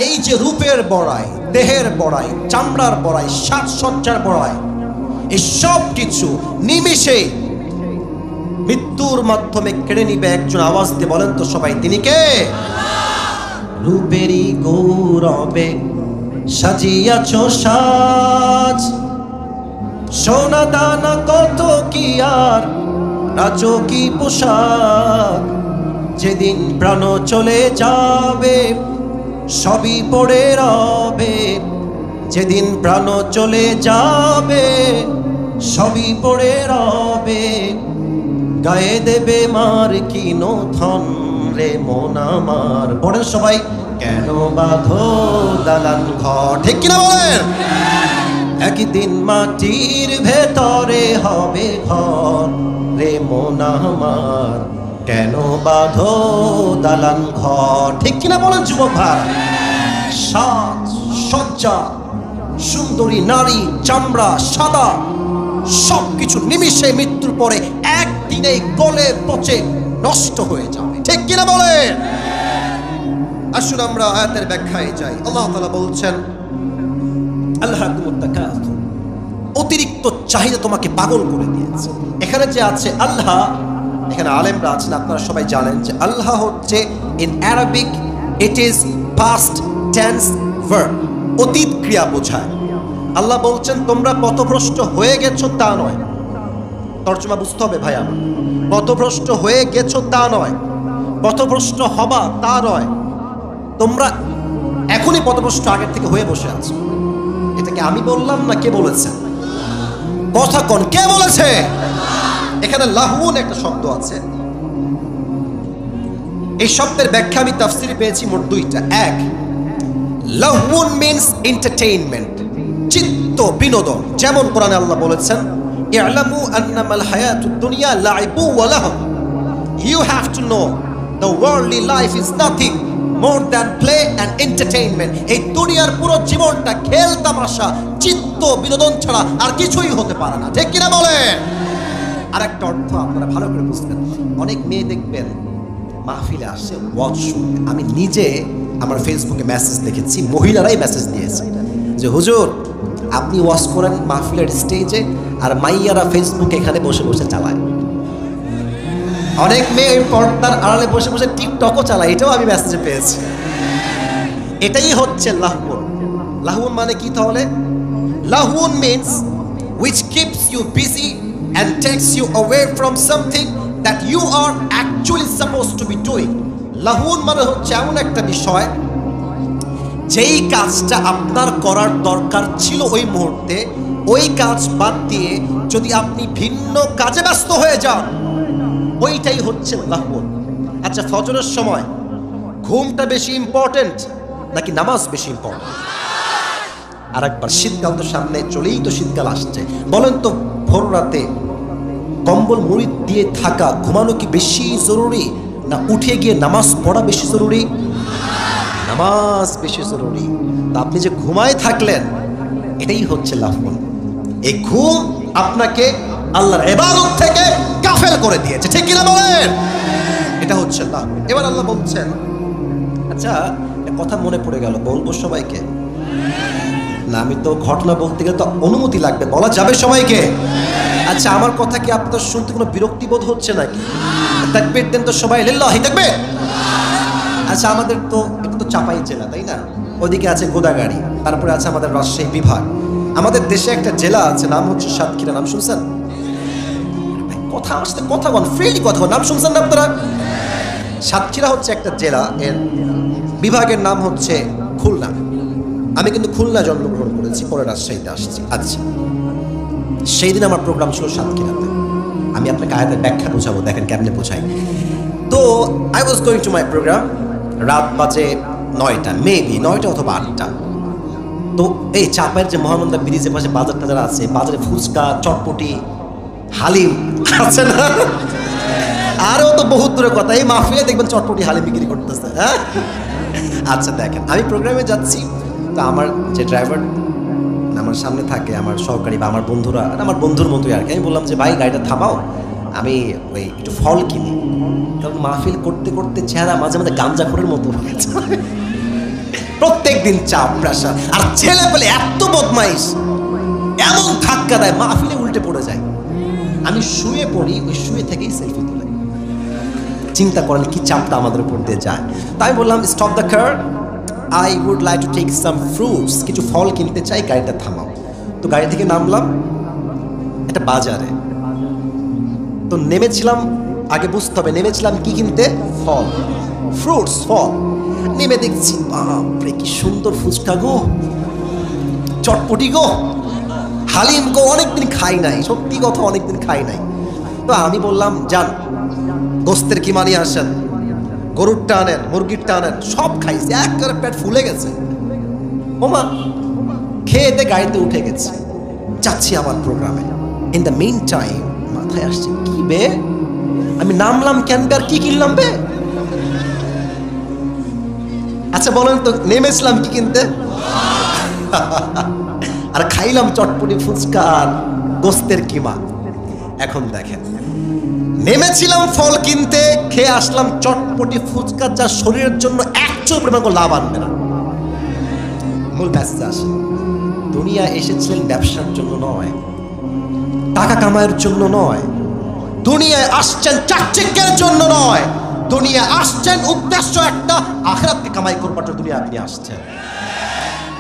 এই যে রূপের বড়াই, দেহের বড়াই, চামড়ার বড়াই, সাজসজ্জার বড়াই, এই সব কিছু নিমিষে মৃত্যুর মাধ্যমে কেড়ে নিবে একজন। আওয়াজ দিয়ে বলেন তো সবাই, তিনি কে? রূপেরই গৌরবে সাজিয়াছ সাজ, সোনা দানা কত কি আর রাজকী পোশাক, যেদিন প্রাণ চলে যাবে সবই পড়ে রবে যেদিন প্রাণ চলে যাবে সবই পড়ে রবে, গায়ে দেবে মার কিনো ধন রে মন আমার। পড়েন সবাই, কেন বাঁধো দালান ঘর, ঠিক কিনা বলেন? একদিন মাটির ভেতরে হবে ঘর রে মন আমার, কেন বাঁধো দালান ঘর, ঠিক কিনা বলেন যুবক ভাই? সাজ সজ্জা, সুন্দরী নারী, চামড়া সাদা, সবকিছু নিমিষে মৃত্যুর পরে একদিনেই গলে পচে নষ্ট হয়ে যাবে, ঠিক কিনা বলেন? আসুন আমরা আয়াতের ব্যাখ্যায় যাই। আল্লাহ তাআলা বলছেন, আল্লাহকুমুত তাকাসুর, অতিরিক্ত চাহিদা তোমাকে পাগল করে দিয়েছে। এখানে যে আছে আল্লাহ, এখানে আলেমরা আছেন, আপনারা সবাই জানেন যে আল্লাহ হচ্ছে in Arabic it is past tense verb, অতীত ক্রিয়া বোঝায়। আল্লাহ বলছেন তোমরা পথভ্রষ্ট হয়ে গেছো তা নয়, তর্জমা বুঝতে হবে ভাই আমার। পথভ্রষ্ট হয়ে গেছো তা নয়, পথভ্রষ্ট হবা তা নয়, তোমরা এখনই পথভ্রষ্ট আগের থেকে হয়ে বসে আছো। এটাকে আমি বললাম না কে বলেছে? কথা কোন, কে বলেছে? এখানে লাহুন একটা শব্দ আছে, এই শব্দের ব্যাখ্যা আমি তাফসিরে পেয়েছি মোট দুইটা। এক, লাহুন মিন্স এন্টারটেইনমেন্ট, চিত্ত বিনোদন। যেমন কোরআনে আল্লাহ বলেছেন, ই'লামু আন্নামাল হায়াতুদ দুনিয়া লাইবু ওয়া লাহু, you have to know the worldly life is nothing more than play and entertainment. এই দুনিয়ার পুরো জীবনটা খেল তামাশা চিত্ত বিনোদন ছাড়া আর কিছুই হতে পারে না, ঠিক কিনা বলেন? আর একটা অর্থ আপনারা ভালো করে বুঝবেন, অনেক মেয়ে দেখবেন মাহফিলে আসে ওয়াজ শুনতে। আমি নিজে আমার ফেসবুকে মেসেজ দেখেছি, মহিলারাই মেসেজ দিয়েছে যে হুজুর আপনি ওয়াজ করেন মাহফিলের স্টেজে, আর মাইয়ারা ফেসবুকে এখানে বসে বসে চালায়। অনেক মেয়ে পর্দার আড়ালে বসে বসে টিকটকও চালায়, এটাও আমি মেসেজে পেয়েছি। এটাই হচ্ছে লাহউন। লাহউন মানে কি তাহলে? লাহউন means which keeps you busy and takes you away from something that you are actually supposed to be doing. লাহউন মানে হচ্ছে এমন একটা বিষয় যেই কাজটা আপনার করার দরকার ছিল ওই মুহূর্তে, ওই কাজ বাদ দিয়ে যদি আপনি ভিন্ন কাজে ব্যস্ত হয়ে যান, ওইটাই হচ্ছে লাহউন। আচ্ছা, ফজরের সময় ঘুমটা বেশি ইম্পর্টেন্ট নাকি নামাজ বেশি ইম্পর্টেন্ট? আর একবার, শীতকাল তো সামনে, চলেই তো শীতকাল আসছে, বলেন তো ভোর রাতে কম্বল মুড়ি দিয়ে থাকা ঘুমানো কি বেশি জরুরি না উঠে গিয়ে নামাজ পড়া বেশি জরুরি? নামাজ বেশি জরুরি। তা আপনি যে ঘুমায় থাকলেন, এটাই হচ্ছে লাহউন। এই ঘুম আপনাকে আল্লাহর ইবাদত থেকে গাফেল করে দিয়েছে, ঠিক কিনা বলেন? এটা হচ্ছে লাহউন। এবার আল্লাহ বলছেন, আচ্ছা কথা মনে পড়ে গেল, বলবো সবাইকে না? আমি তো ঘটনা বলতে গেলে তো অনুমতি লাগবে, বলা যাবে সবাইকে? আচ্ছা, আমার কথা কি আপনাদের শুনতে কোনো বিরক্তি বোধ হচ্ছে নাকি? তাকবীর দেন তো সবাই, লিল্লাহি তাকবীর। আচ্ছা, আমাদের তো এটা তো চাপাই জেলা, তাই না? ওদিকে আছে গোদাগাড়ি, তারপরে আছে আমাদের রাজশাহী বিভাগ। আমাদের দেশে একটা জেলা আছে, নাম হচ্ছে সাতক্ষীরা। নাম শুনছেন? কথা আমার সাথে কথা বল, ফ্রিলি কথা বল। নাম শুনছেন না আপনারা? সাতক্ষীরা হচ্ছে একটা জেলা, এর বিভাগের নাম হচ্ছে খুলনা। আমি কিন্তু খুলনা জন্মগ্রহণ করেছি, পরে রাজশাহীতে আসছি। আচ্ছা, সেই দিন আমার প্রোগ্রাম ছিল সাতক্ষীরাতে। আমি আপনাকে আয়াতের ব্যাখ্যা বোঝাবো, দেখেন কেমনে বোঝাই। তো I was going to my programme, রাত বাজে 9টা, মেবি 9টা অথবা 8টা। তো এই চাপের যে মহানন্দা ব্রিজের পাশে বাজার টাজার আছে, বাজারে ফুচকা, চটপটি, হালিম আছে না? আরও তো বহুত দূরের কথা, এই মাহফিলে দেখবেন চটপটি হালিম বিক্রি করতেছে। হ্যাঁ, আচ্ছা দেখেন, আমি প্রোগ্রামে যাচ্ছি, তো আমার যে ড্রাইভার আমার সামনে থাকে, আমার সহকারী বা আমার বন্ধুরা, আমার বন্ধুর মতোই আর কি, আমি বললাম যে ভাই গাড়িটা থামাও, আমি ওই একটু ফল কিনি। কারণ মাহফিল করতে করতে চেহারা মাঝে মাঝে গাঞ্জাখোরের মতো হয়েছে, প্রত্যেক দিন চাপ, প্রেশার, আর ছেলে পেলে এত বদমাইশ, এমন ধাক্কা দেয় মাহফিলে উল্টে পড়ে যায়। আমি শুয়ে পড়ি, ওই শুয়ে থেকেই সেলফি তুলে। চিন্তা করেন কি চাপটা আমাদের উপর দিয়ে যায়। তাই বললাম stop the car, I would like to take some fruits, কিছু ফল কিনতে চাই, গাড়িটা থামাও। তো গাড়ি থেকে নামলাম একটা বাজারে। তো নেমেছিলাম, আগে বুঝতে হবে নেমেছিলাম কি কিনতে, ফল, ফ্রুটস, ফল। নেমে দেখছি বাপরে কি সুন্দর ফুচকা গো, চটপটি গো, হালিম গো, অনেকদিন খাই নাই, সত্যি কথা অনেকদিন খাই নাই। তো আমি বললাম যান গোস্তের কিমা নিয়ে আসেন, গরুরটা আনেন, মুরগিরটা আনেন, সব খাইছে, একেবারে পেট ফুলে গেছে। ওমা খেয়ে গাড়িতে উঠে গেছে, যাচ্ছি আমার প্রোগ্রামে। ইন দ্য মেইন টাইম মাথায় আসছে কি বে, আমি নামলাম কেন বে, আর কি কিনলাম বে? আচ্ছা বলেন তো, নেমেছিলাম কি কিনতে? আর খাইলাম চটপটি, ফুচকা আর গোস্তের কিমা। এখন দেখেন, নেমেছিলাম ফল কিনতে, খেয়ে আসলাম চটপটি ফুচকা, যা শরীরের জন্য একচুল পরিমাণ লাভ আনবে না। মূল মেসেজ আসে, দুনিয়া এসেছিলেন ব্যবসার জন্য নয়, টাকা কামানোর জন্য নয়, দুনিয়ায় আসছেন চাকচিক্যের জন্য নয়, দুনিয়া আসছেন উদ্দেশ্য একটা, আখিরাতকে কামাই করবার জন্য দুনিয়া আপনি আসছেন।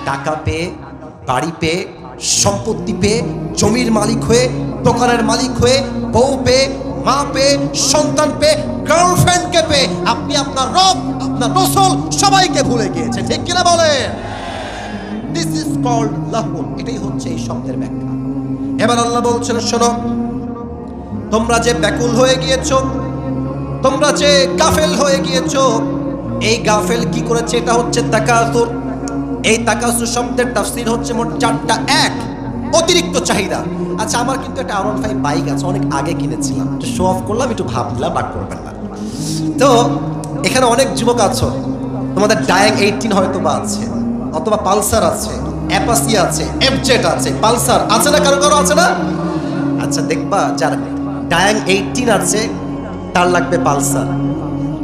টাকা পেয়ে, বাড়ি পেয়ে, সম্পত্তি পেয়ে, জমির মালিক হয়ে, দোকানের মালিক হয়ে, বউ পেয়ে, মা পেয়ে, সন্তান পেয়ে, গার্লফ্রেন্ডকে পেয়ে আপনি আপনার রব, আপনার রাসূল সবাইকে ভুলে গিয়েছেন, ঠিক কিনা বলেন? দিস ইজ কল্ড লাহুন, এটাই হচ্ছে এই শব্দের ব্যাখ্যা। এবার আল্লাহ বলছেন শোনো, তোমরা যে ব্যাকুল হয়ে গিয়েছো, তোমরা যে গাফেল হয়ে গিয়েছো, এই গাফেল কি করেছে? এটা হচ্ছে তাকাসুর। এই তাকাসুর শব্দের তাফসীর হচ্ছে মোট 4টা। এক, অতিরিক্ত চাহিদা। আচ্ছা আমার কিন্তু একটা R15 বাইক আছে, অনেক আগে কিনেছিলাম, শো অফ করলাম, একটু ভাবলাম, রাগ করবেন না। তো এখানে অনেক যুবক আছো, তোমাদের ডায়াং 18 হয়তো বা আছে, অথবা পালসার আছে, অ্যাপাসি আছে, এফজেড আছে, পালসার আছে না, কারো কারো আছে না? আচ্ছা দেখবা যার ডায়াং 18 আছে তার লাগবে পালসার,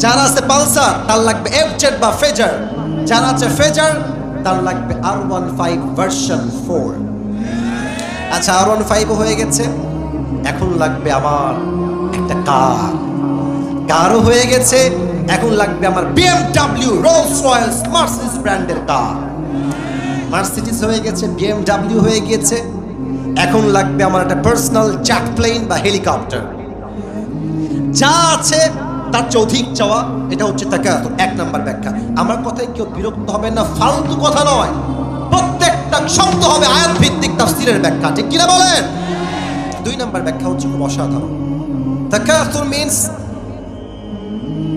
যার আছে পালসার তার লাগবে এফজেড বা ফেজার, যার আছে ফেজার তার লাগবে R15 ভার্সন 4। আচ্ছা R15 হয়ে গেছে, এখন লাগবে আমার একটা কার, কারও হয়ে গেছে, এখন লাগবে আমার BMW, রোলস রয়েস, মার্সিডিজ ব্র্যান্ডের কার। মার্সিডিজ হয়ে গেছে, BMW হয়ে গিয়েছে, এখন লাগবে আমার একটা পার্সোনাল জেট প্লেন বা হেলিকপ্টার। যা আছে তার চেয়ে অধিক চাওয়া, এটা হচ্ছে তাকাসুর। 1 নাম্বার ব্যাখ্যা। আমার কথায় কেউ বিরক্ত হবে না, ফালতু কথা নয়, প্রত্যেকটা শব্দ হবে আয়াত ভিত্তিক তাফসীরের ব্যাখ্যা, ঠিক কিনা বলেন? 2 নাম্বার ব্যাখ্যা হচ্ছে খুব অসাধারণ। তাকাসুর means,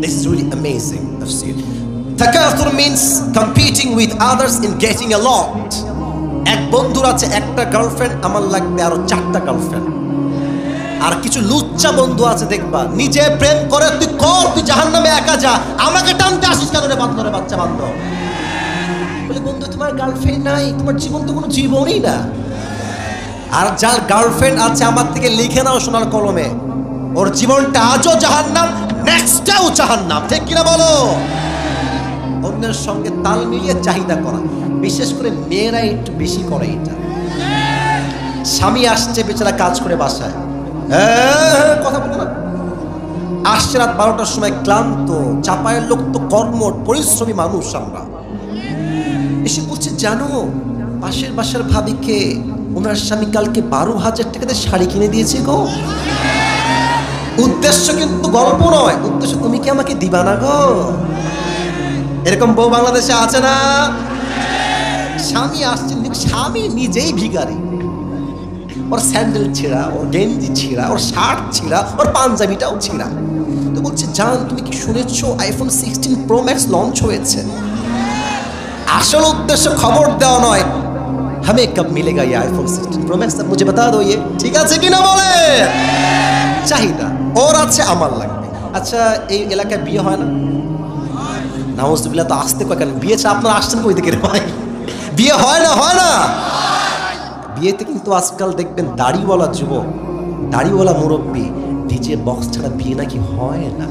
this is really amazing tafsir. Takathur means competing with others in getting a lot. এক বন্ধুর আছে একটা গার্লফ্রেন্ড, আমার লাগবে আরো 4টা গার্লফ্রেন্ড। আর কিছু লুচ্চা বন্ধু আছে দেখবা, নিজে প্রেম করে, তুই কর, তুই জাহান্নামে একা যা, আমাকে টানতে আসিস কেন রে বান্দরে বাচ্চা বান্দর। বলে বন্ধু তোমার গার্লফ্রেন্ড নাই, তোমার জীবন তো কোনো জীবনই না। আর যার গার্লফ্রেন্ড আছে আমার থেকে লিখে নাও সোনার কলমে, ওর জীবনটা আজও জাহান্নাম, নেক্সটটাও জাহান্নাম, ঠিক কিনা বলো? অন্যের সঙ্গে তাল মিলিয়ে চাহিদা করা, বিশেষ করে মেয়েরা একটু বেশি করে এটা। স্বামী আসছে বেচারা কাজ করে বাসায়, কথা বলো না, আসছে রাত 12টার সময় ক্লান্ত, চাপায়ের লোক তো কর্মঠ পরিশ্রমী মানুষ আমরা, এসে বলছে জানো পাশের বাসার ভাবিকে ওনার স্বামী কালকে 12,000 টাকাতে শাড়ি কিনে দিয়েছে গো। উদ্দেশ্য কিন্তু গল্প নয়, উদ্দেশ্য তুমি কি আমাকে দিবা না গো? এরকম বউ বাংলাদেশে আছে না? স্বামী আসছে, স্বামী নিজেই ভিখারি, ওর স্যান্ডেল ছিঁড়া, ওর গেঞ্জি ছিঁড়া, ওর শার্ট ছিঁড়া, ওর পাঞ্জাবিটাও ছিঁড়া। তো বলছে জান তুমি কি শুনেছো iPhone 16 Pro Max লঞ্চ হয়েছে? আসল উদ্দেশ্য খবর দেওয়া নয়, हमें कब मिलेगा ये iPhone 16 Pro Max, मुझे बता दो ये, ঠিক আছে কিনা বলে? চাহিদা ওর আছে, আমার লাগবে। আচ্ছা এই এলাকায় বিয়ে হয় না? নাউজুবিল্লাহ, তো আসতে কয় কেন? বিয়ে আপনারা আসছেন কই দিকে রে ভাই? বিয়ে হয় না? হয় না। বিয়েতে কিন্তু আজকাল দেখবেন দাড়িওয়ালা যুবক, দাড়িওয়ালা মুরব্বী, ডিজে বক্স ছাড়া বিয়ে নাকি হয় না।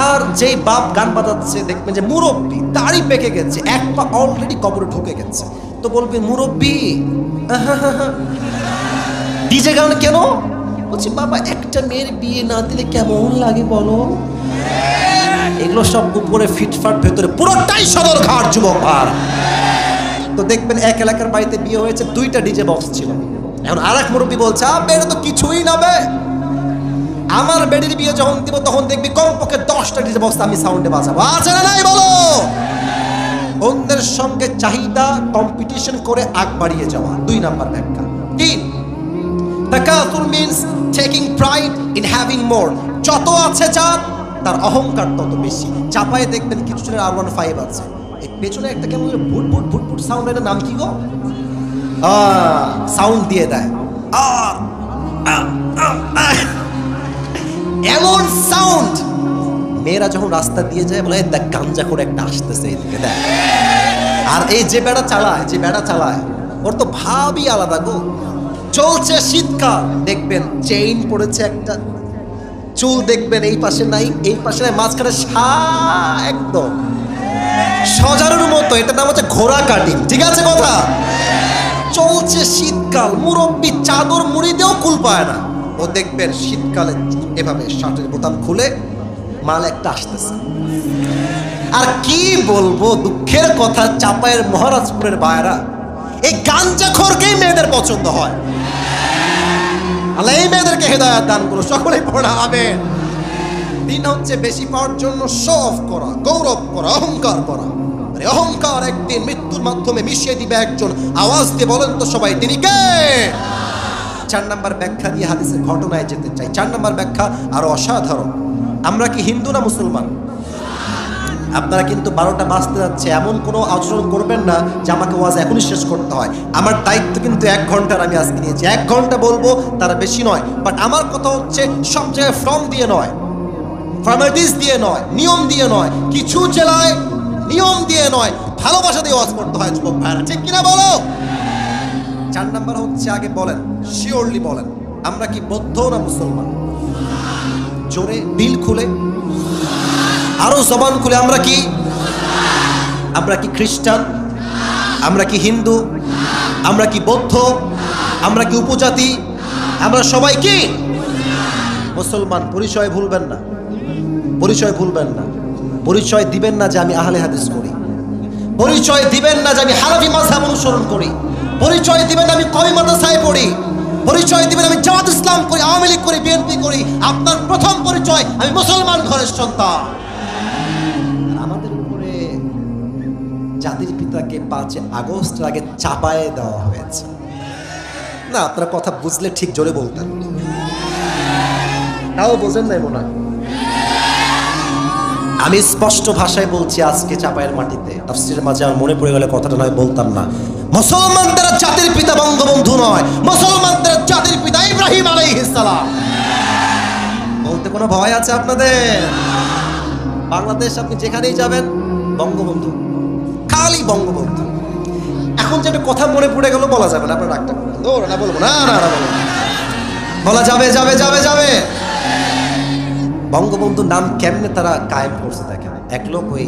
আর যেই বাপ গান বাজাচ্ছে দেখবেন যে মুরব্বী দাড়ি পেকে গেছে, এক পা অলরেডি কবরে ঢুকে গেছে, তো বলবে মুরব্বী ডিজে গান কেন? বলছি বাবা একটা মেয়ের বিয়ে না দিলে কেমন লাগে বলো? এগুলো সব উপরে ফিটফাট, ভেতরে পুরোটাই সদর ঘাট যুবক ভার। তো দেখবেন এক এলাকার বাড়িতে বিয়ে হয়েছে, 2টা ডিজে বক্স ছিল। এখন আর এক মুরব্বী বলছে বেড়ে তো কিছুই নাবে, আমার বেডির বিয়ে যখন দিব তখন দেখবি কমপক্ষে 10টা ডিজে বক্স আমি সাউন্ডে বাজাবো, আছে না নাই বলো? অন্যের সঙ্গে চাহিদা কম্পিটিশন করে আগ বাড়িয়ে যাওয়া। 2 নাম্বার ব্যাখ্যা। 3, তাকাতুর means taking pride in having more. যত আছে যার, তার অহংকার তত বেশি। চাপায়ে দেখবেন কিছু ছেলের R15 আছে, এই পেছনে একটা কেমন ভুট ভুট ভুট ভুট সাউন্ড, এর নাম কি গো? সাউন্ড দিয়ে দেয়, এমন সাউন্ড। মেয়েরা যখন রাস্তা দিয়ে যায় বলে দেখ গাঞ্জা করে একটা আসতেছে এদিকে দেখ। আর এই যে বেড়া চালায় ওর তো ভাবই আলাদা গো। চলছে শীতকাল, দেখবেন চেইন পড়েছে একটা, চুল দেখবেন এই পাশে নাই, এই পাশে নাই, মাঝখানে একদম সজারুর মতো। এটার নাম হচ্ছে ঘোড়া কাটিং, ঠিক আছে কথা? চলছে শীতকাল, মুরব্বি চাদর মুড়ি দিয়েও কুল পায় না। ও দেখবেন শীতকালে এভাবে শার্টের বোতাম খুলে মাল একটা আসতেছে। আর কি বলবো, দুঃখের কথা, চাপায়ের মহারাজপুরের ভাইরা এই গাঞ্জাখোরকেই মেয়েদের পছন্দ হয়। আল্লাহ এই মেয়েদেরকে হেদায়েত দান করো, সকলেই পড়া হবে। দিন হচ্ছে বেশি পাওয়ার জন্য শো অফ করা, গৌরব করা, অহংকার করা। আরে অহংকার একদিন মৃত্যুর মাধ্যমে মিশিয়ে দিবে একজন। আওয়াজ দিয়ে বলেন তো সবাই, তিনি কে? 4 নাম্বার ব্যাখ্যা দিয়ে হাদিসের ঘটনায় যেতে চাই। 4 নাম্বার ব্যাখ্যা আরো অসাধারণ। আমরা কি হিন্দু না মুসলমান? আপনারা কিন্তু 12টা বাজতে যাচ্ছে, এমন কোনো আচরণ করবেন না যে আমাকে ওয়াজ এখনই শেষ করতে হয়। আমার দায়িত্ব কিন্তু 1 ঘন্টার আমি আজকে নিয়েছি। 1 ঘন্টা বলবো, তারা বেশি নয়। বাট আমার কথা হচ্ছে সব জায়গায় ফর্ম দিয়ে নয়, ফর্মালিটিস দিয়ে নয়, নিয়ম দিয়ে নয়, কিছু জেলায় নিয়ম দিয়ে নয়, ভালোবাসা দিয়ে ওয়াজ করতে হয় যুবক ভাইরা, ঠিক কিনা বলো? 4 নাম্বার হচ্ছে, আগে বলেন, শিওরলি বলেন, আমরা কি বৌদ্ধ না মুসলমান? জোরে দিল খুলে, আরো জবান খুলে, আমরা কি? আমরা কি খ্রিস্টান? আমরা কি হিন্দু? আমরা কি বৌদ্ধ? আমরা কি উপজাতি? আমরা সবাই কি মুসলমান। পরিচয় ভুলবেন না, পরিচয় ভুলবেন না। পরিচয় দিবেন না যে আমি আহলে হাদিস করি, পরিচয় দিবেন না যে আমি হানাফি মাযহাব অনুসরণ করি, পরিচয় দিবেন আমি কওমি মাদ্রাসায় পড়ি, পরিচয় দিবেন আমি জামাত ইসলাম করি, আওয়ামী লীগ করি, বিএনপি করি। আপনার প্রথম পরিচয় আমি মুসলমান ঘরের সন্তান। আমাদের উপরে জাতির পিতাকে 5 আগস্টের আগে চাপায়ে দেওয়া হয়েছে না। আপনারা কথা বুঝলে ঠিক জোরে বলতেন, তাও বোঝেন নাই মনে হয়। আমি স্পষ্ট ভাষায় বলছি, আজকে চাপায়ের মাটিতে তাফসীরের মাঝে আমার মনে পড়ে গেলে কথাটা নয় বলতাম না। মুসলমানদের জাতির পিতা বঙ্গবন্ধু নয়, মুসলমানদের জাতির পিতা ইব্রাহিম আলাইহিস সালাম। বলতে কোনো ভয় আছে আপনাদের? বাংলাদেশ আপনি যেখানেই যাবেন বঙ্গবন্ধু, খালি বঙ্গবন্ধু। এখন যেটা কথা মনে পড়ে গেল বলা যাবে না, আপনার ডাক্তার না বলবো না, বলা যাবে যাবে যাবে যাবে। বঙ্গবন্ধুর নাম কেমনে তারা কায়েম করছে দেখেন। এক লোক, ওই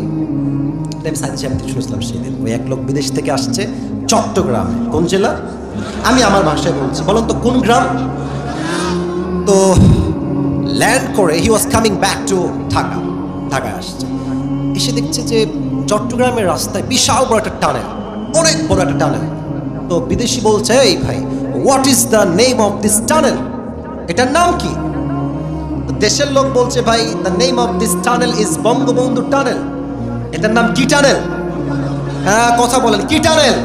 আমি সাইন্সে শুনেছিলাম সেদিন, ওই এক লোক বিদেশ থেকে আসছে চট্টগ্রাম। কোন জেলা? আমি আমার ভাষায় বলছি, বলুন তো কোন গ্রাম? তো ল্যান্ড করে he was coming back to Dhaka, ঢাকায় আসছে। এসে দেখছে যে চট্টগ্রামের রাস্তায় বিশাল বড় একটা টানেল, অনেক বড় একটা টানেল। তো বিদেশি বলছে, এই ভাই, what is the name of this tunnel? এটার নাম কি? দেশের লোক বলছে, ভাই, the name of this tunnel is Bangabandhu tunnel. এটার নাম কি টানেল? হ্যাঁ, কথা বলেন, কি টানেল?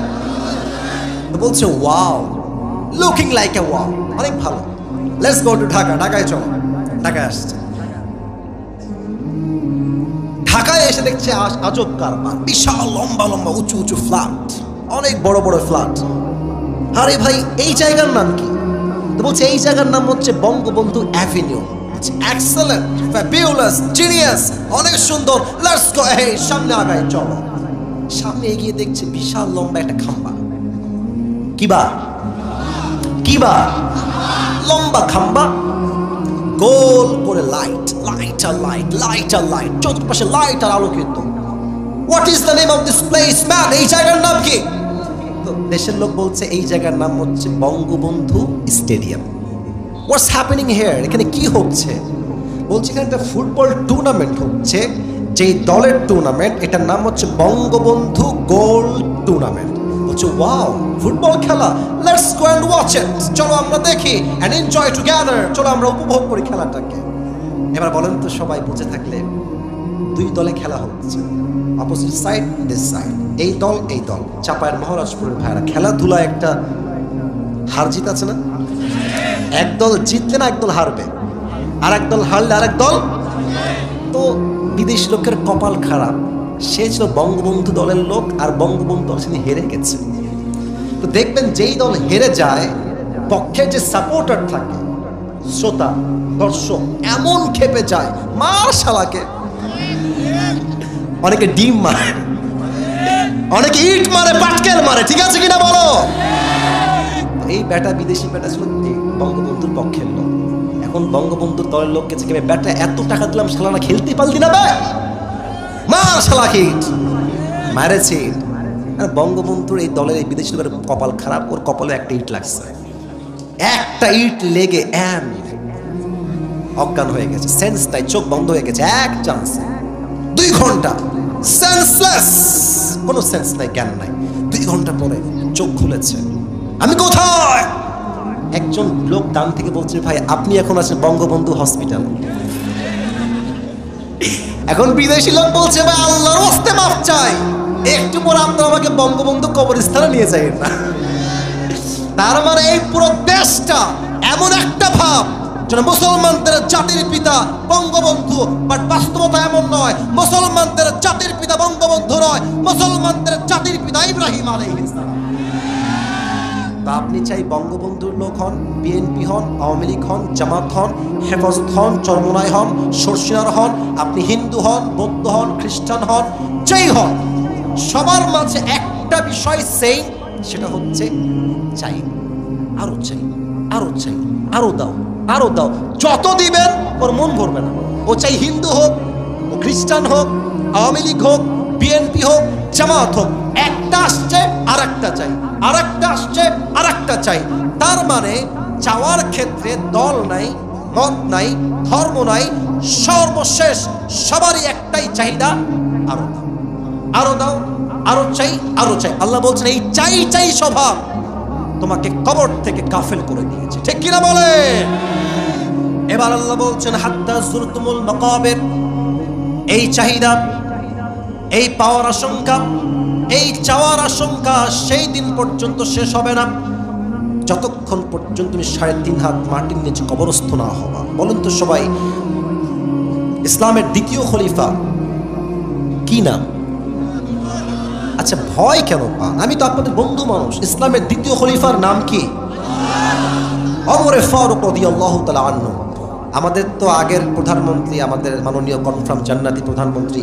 বলছে, wow, looking like a wow, অনেক ভালো, লেটস গো টু ঢাকা। ঢাকায় চলো। ঢাকায় আসছে। ঢাকায় এসে দেখছে আজব কারবার, বিশাল লম্বা লম্বা উঁচু উঁচু ফ্ল্যাট, অনেক বড় বড় ফ্ল্যাট। আরে ভাই, এই জায়গার নাম কি? তো বলছে, এই জায়গার নাম হচ্ছে Bangabandhu avenue. Excellent, fabulous, genius, অনেক সুন্দর, লেটস গো। এই সামনে আগাই চলো। সামনে এগিয়ে দেখছে বিশাল লম্বা একটা খাম্বা। কিবা কিবা লম্বা খাম্বা, গোল করে লাইট, লাইট আর লাইট, লাইট আর লাইট, চতুর্পাশে লাইট আর আলোকিত। What is the name of this place man? এই জায়গার নাম কি? তো দেশের লোক বলছে, এই জায়গার নাম হচ্ছে Bangabandhu stadium. What's happening here? এখানে কি হচ্ছে? বলছে, এখানে একটা ফুটবল টুর্নামেন্ট হচ্ছে, যেই দলের টুর্নামেন্ট, এটার নাম হচ্ছে বঙ্গবন্ধু গোল্ড টুর্নামেন্ট। বলছে, ওয়াও, ফুটবল খেলা, let's go and watch it. চলো আমরা দেখি এন্ড এনজয় টুগেদার। চলো আমরা উপভোগ করি খেলাটাকে। এবার বলেন তো সবাই, বুঝে থাকলে, 2 দলে খেলা হচ্ছে, অপোজিট সাইড, দিস সাইড, এই দল এই দল। চাপায়ের মহারাজপুরের ভাইরা, খেলাধুলা একটা হার জিত আছে না? একদল জিতলে না একদল হারবে, আর একদল হারলে আরেক দল। তো বিদেশি লোকের কপাল খারাপ, সে ছিল বঙ্গবন্ধু দলের লোক, আর বঙ্গবন্ধু দল সেদিন হেরে গেছে। তো দেখবেন যেই দল হেরে যায়, পক্ষের যে সাপোর্টার থাকে, শ্রোতা দর্শক, এমন খেপে যায়, মার শালাকে। অনেকে ডিম মারে, অনেকে ইট মারে, পাটকেল মারে, ঠিক আছে কিনা বলো? এই ব্যাটা, বিদেশি ব্যাটা ছিল বঙ্গবন্ধুর পক্ষের লোক। এখন বঙ্গবন্ধুর দলের লোক গেছে, ব্যাটা এত টাকা দিলাম, শালানা খেলতে পারলি না, মার শালা, হিট মারেছে। বঙ্গবন্ধুর এই দলের এই বিদেশি লোকের কপাল খারাপ, ওর কপালে একটা ইট লাগছে, একটা ইট লেগে অজ্ঞান হয়ে গেছে, সেন্স নাই, চোখ বন্ধ হয়ে গেছে, এক চান্স 2 ঘন্টা সেন্সলেস, কোনো সেন্স নাই, জ্ঞান নাই। 2 ঘন্টা পরে চোখ খুলেছে, আমি কোথায়? একজন লোক ডান থেকে বলছে, ভাই আপনি এখন আছেন বঙ্গবন্ধু হসপিটাল। এখন বিদেশি লোক বলছে, ভাই আল্লাহর ওয়াস্তে মাফ চাই, একটু পরে আপনারা আমাকে বঙ্গবন্ধু কবরস্থানে নিয়ে যাবেন না। তার মানে এই পুরো দেশটা এমন একটা ভাব যেন মুসলমানদের জাতির পিতা বঙ্গবন্ধু, বাট বাস্তবতা এমন নয়। মুসলমানদের জাতির পিতা বঙ্গবন্ধু নয়, মুসলমানদের জাতির পিতা ইব্রাহিম আলাইহিস সালাম। তা আপনি চাই বঙ্গবন্ধুর লোক হন, বিএনপি হন, আওয়ামী লীগ হন, জামাত হন, হেফাজত হন, চরমোনাই হন, সরসিনার হন, আপনি হিন্দু হন, বৌদ্ধ হন, খ্রিস্টান হন, যেই হন, সবার মাঝে একটা বিষয় সেম, সেটা হচ্ছে চাই, আরো চাই, আরো চাই, আরো দাও, আরো দাও। যত দিবেন ওর মন ভরবে না। ও চাই হিন্দু হোক, ও খ্রিস্টান হোক, আওয়ামী লীগ হোক, বিএনপি হোক, জামাত হোক, একটা আসছে আর একটা চাই, আর একটা আসছে আর একটা চাই। তার মানে চাওয়ার ক্ষেত্রে দল নাই, মত নাই, ধর্ম নাই, সর্বশেষ সবারই একটাই চাহিদা, আরো দাও, আরো দাও, আরো চাই, আরো চাই। আল্লাহ বলছেন এই চাই চাই স্বভাব তোমাকে কবর থেকে গাফেল করে দিয়েছে, ঠিক কিনা বলে? এবার আল্লাহ বলছেন হাত্তা যুরতুমুল মাকাবির, এই চাহিদা, এই পাওয়ার আশঙ্কা, এই চাওয়ার আশঙ্কা সেই দিন পর্যন্ত শেষ হবে না যতক্ষণ পর্যন্ত তুমি 3.5 হাত মাটির নিচে কবরস্থ না হবা। বলুন তো সবাই, ইসলামের দ্বিতীয় খলিফা কি নাম? আচ্ছা ভয় কেন পান? আমি তো আপনাদের বন্ধু মানুষ। ইসলামের দ্বিতীয় খলিফার নাম কি? ওমরে ফারুক রাদিয়াল্লাহু তাআলা আনহু। আমাদের তো আগের প্রধানমন্ত্রী, আমাদের মাননীয় কনফার্ম জান্নাতি প্রধানমন্ত্রী,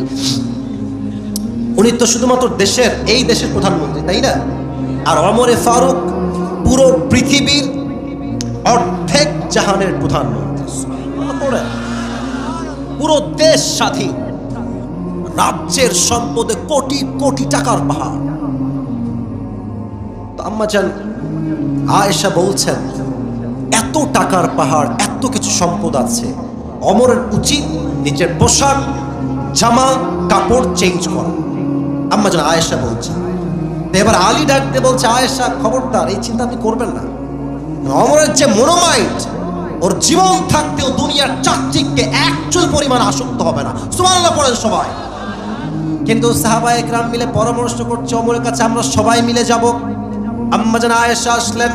উনি তো শুধুমাত্র দেশের, এই দেশের প্রধানমন্ত্রী, তাই না? আর ওমরে ফারুক পুরো পৃথিবীর অর্ধেক জাহানের প্রধানমন্ত্রী, পুরো দেশ স্বাধীন, রাজ্যের সম্পদে কোটি কোটি টাকার পাহাড়। তো আম্মা জান আয়েশা বলছেন, এত টাকার পাহাড়, এত কিছু সম্পদ আছে, ওমরের উচিত নিজের পোশাক, জামা কাপড় চেঞ্জ করা। আম্মা জান আয়েশা বলছেন। এবার আলী ডাকতে বলছে, আয়েশা খবরদার, এই চিন্তা আপনি করবেন না। ওমরের যে মনোমাইন্ড, ওর জীবন থাকতেও দুনিয়ার চাকচিককে এক চুল পরিমাণ আসক্ত হবে না। সুবহানাল্লাহ পড়েন সবাই। কিন্তু সাহাবায়ে কেরাম মিলে পরামর্শ করছে, ওমরের কাছে আমরা সবাই মিলে যাব। আম্মা জান আয়েশা আসলেন,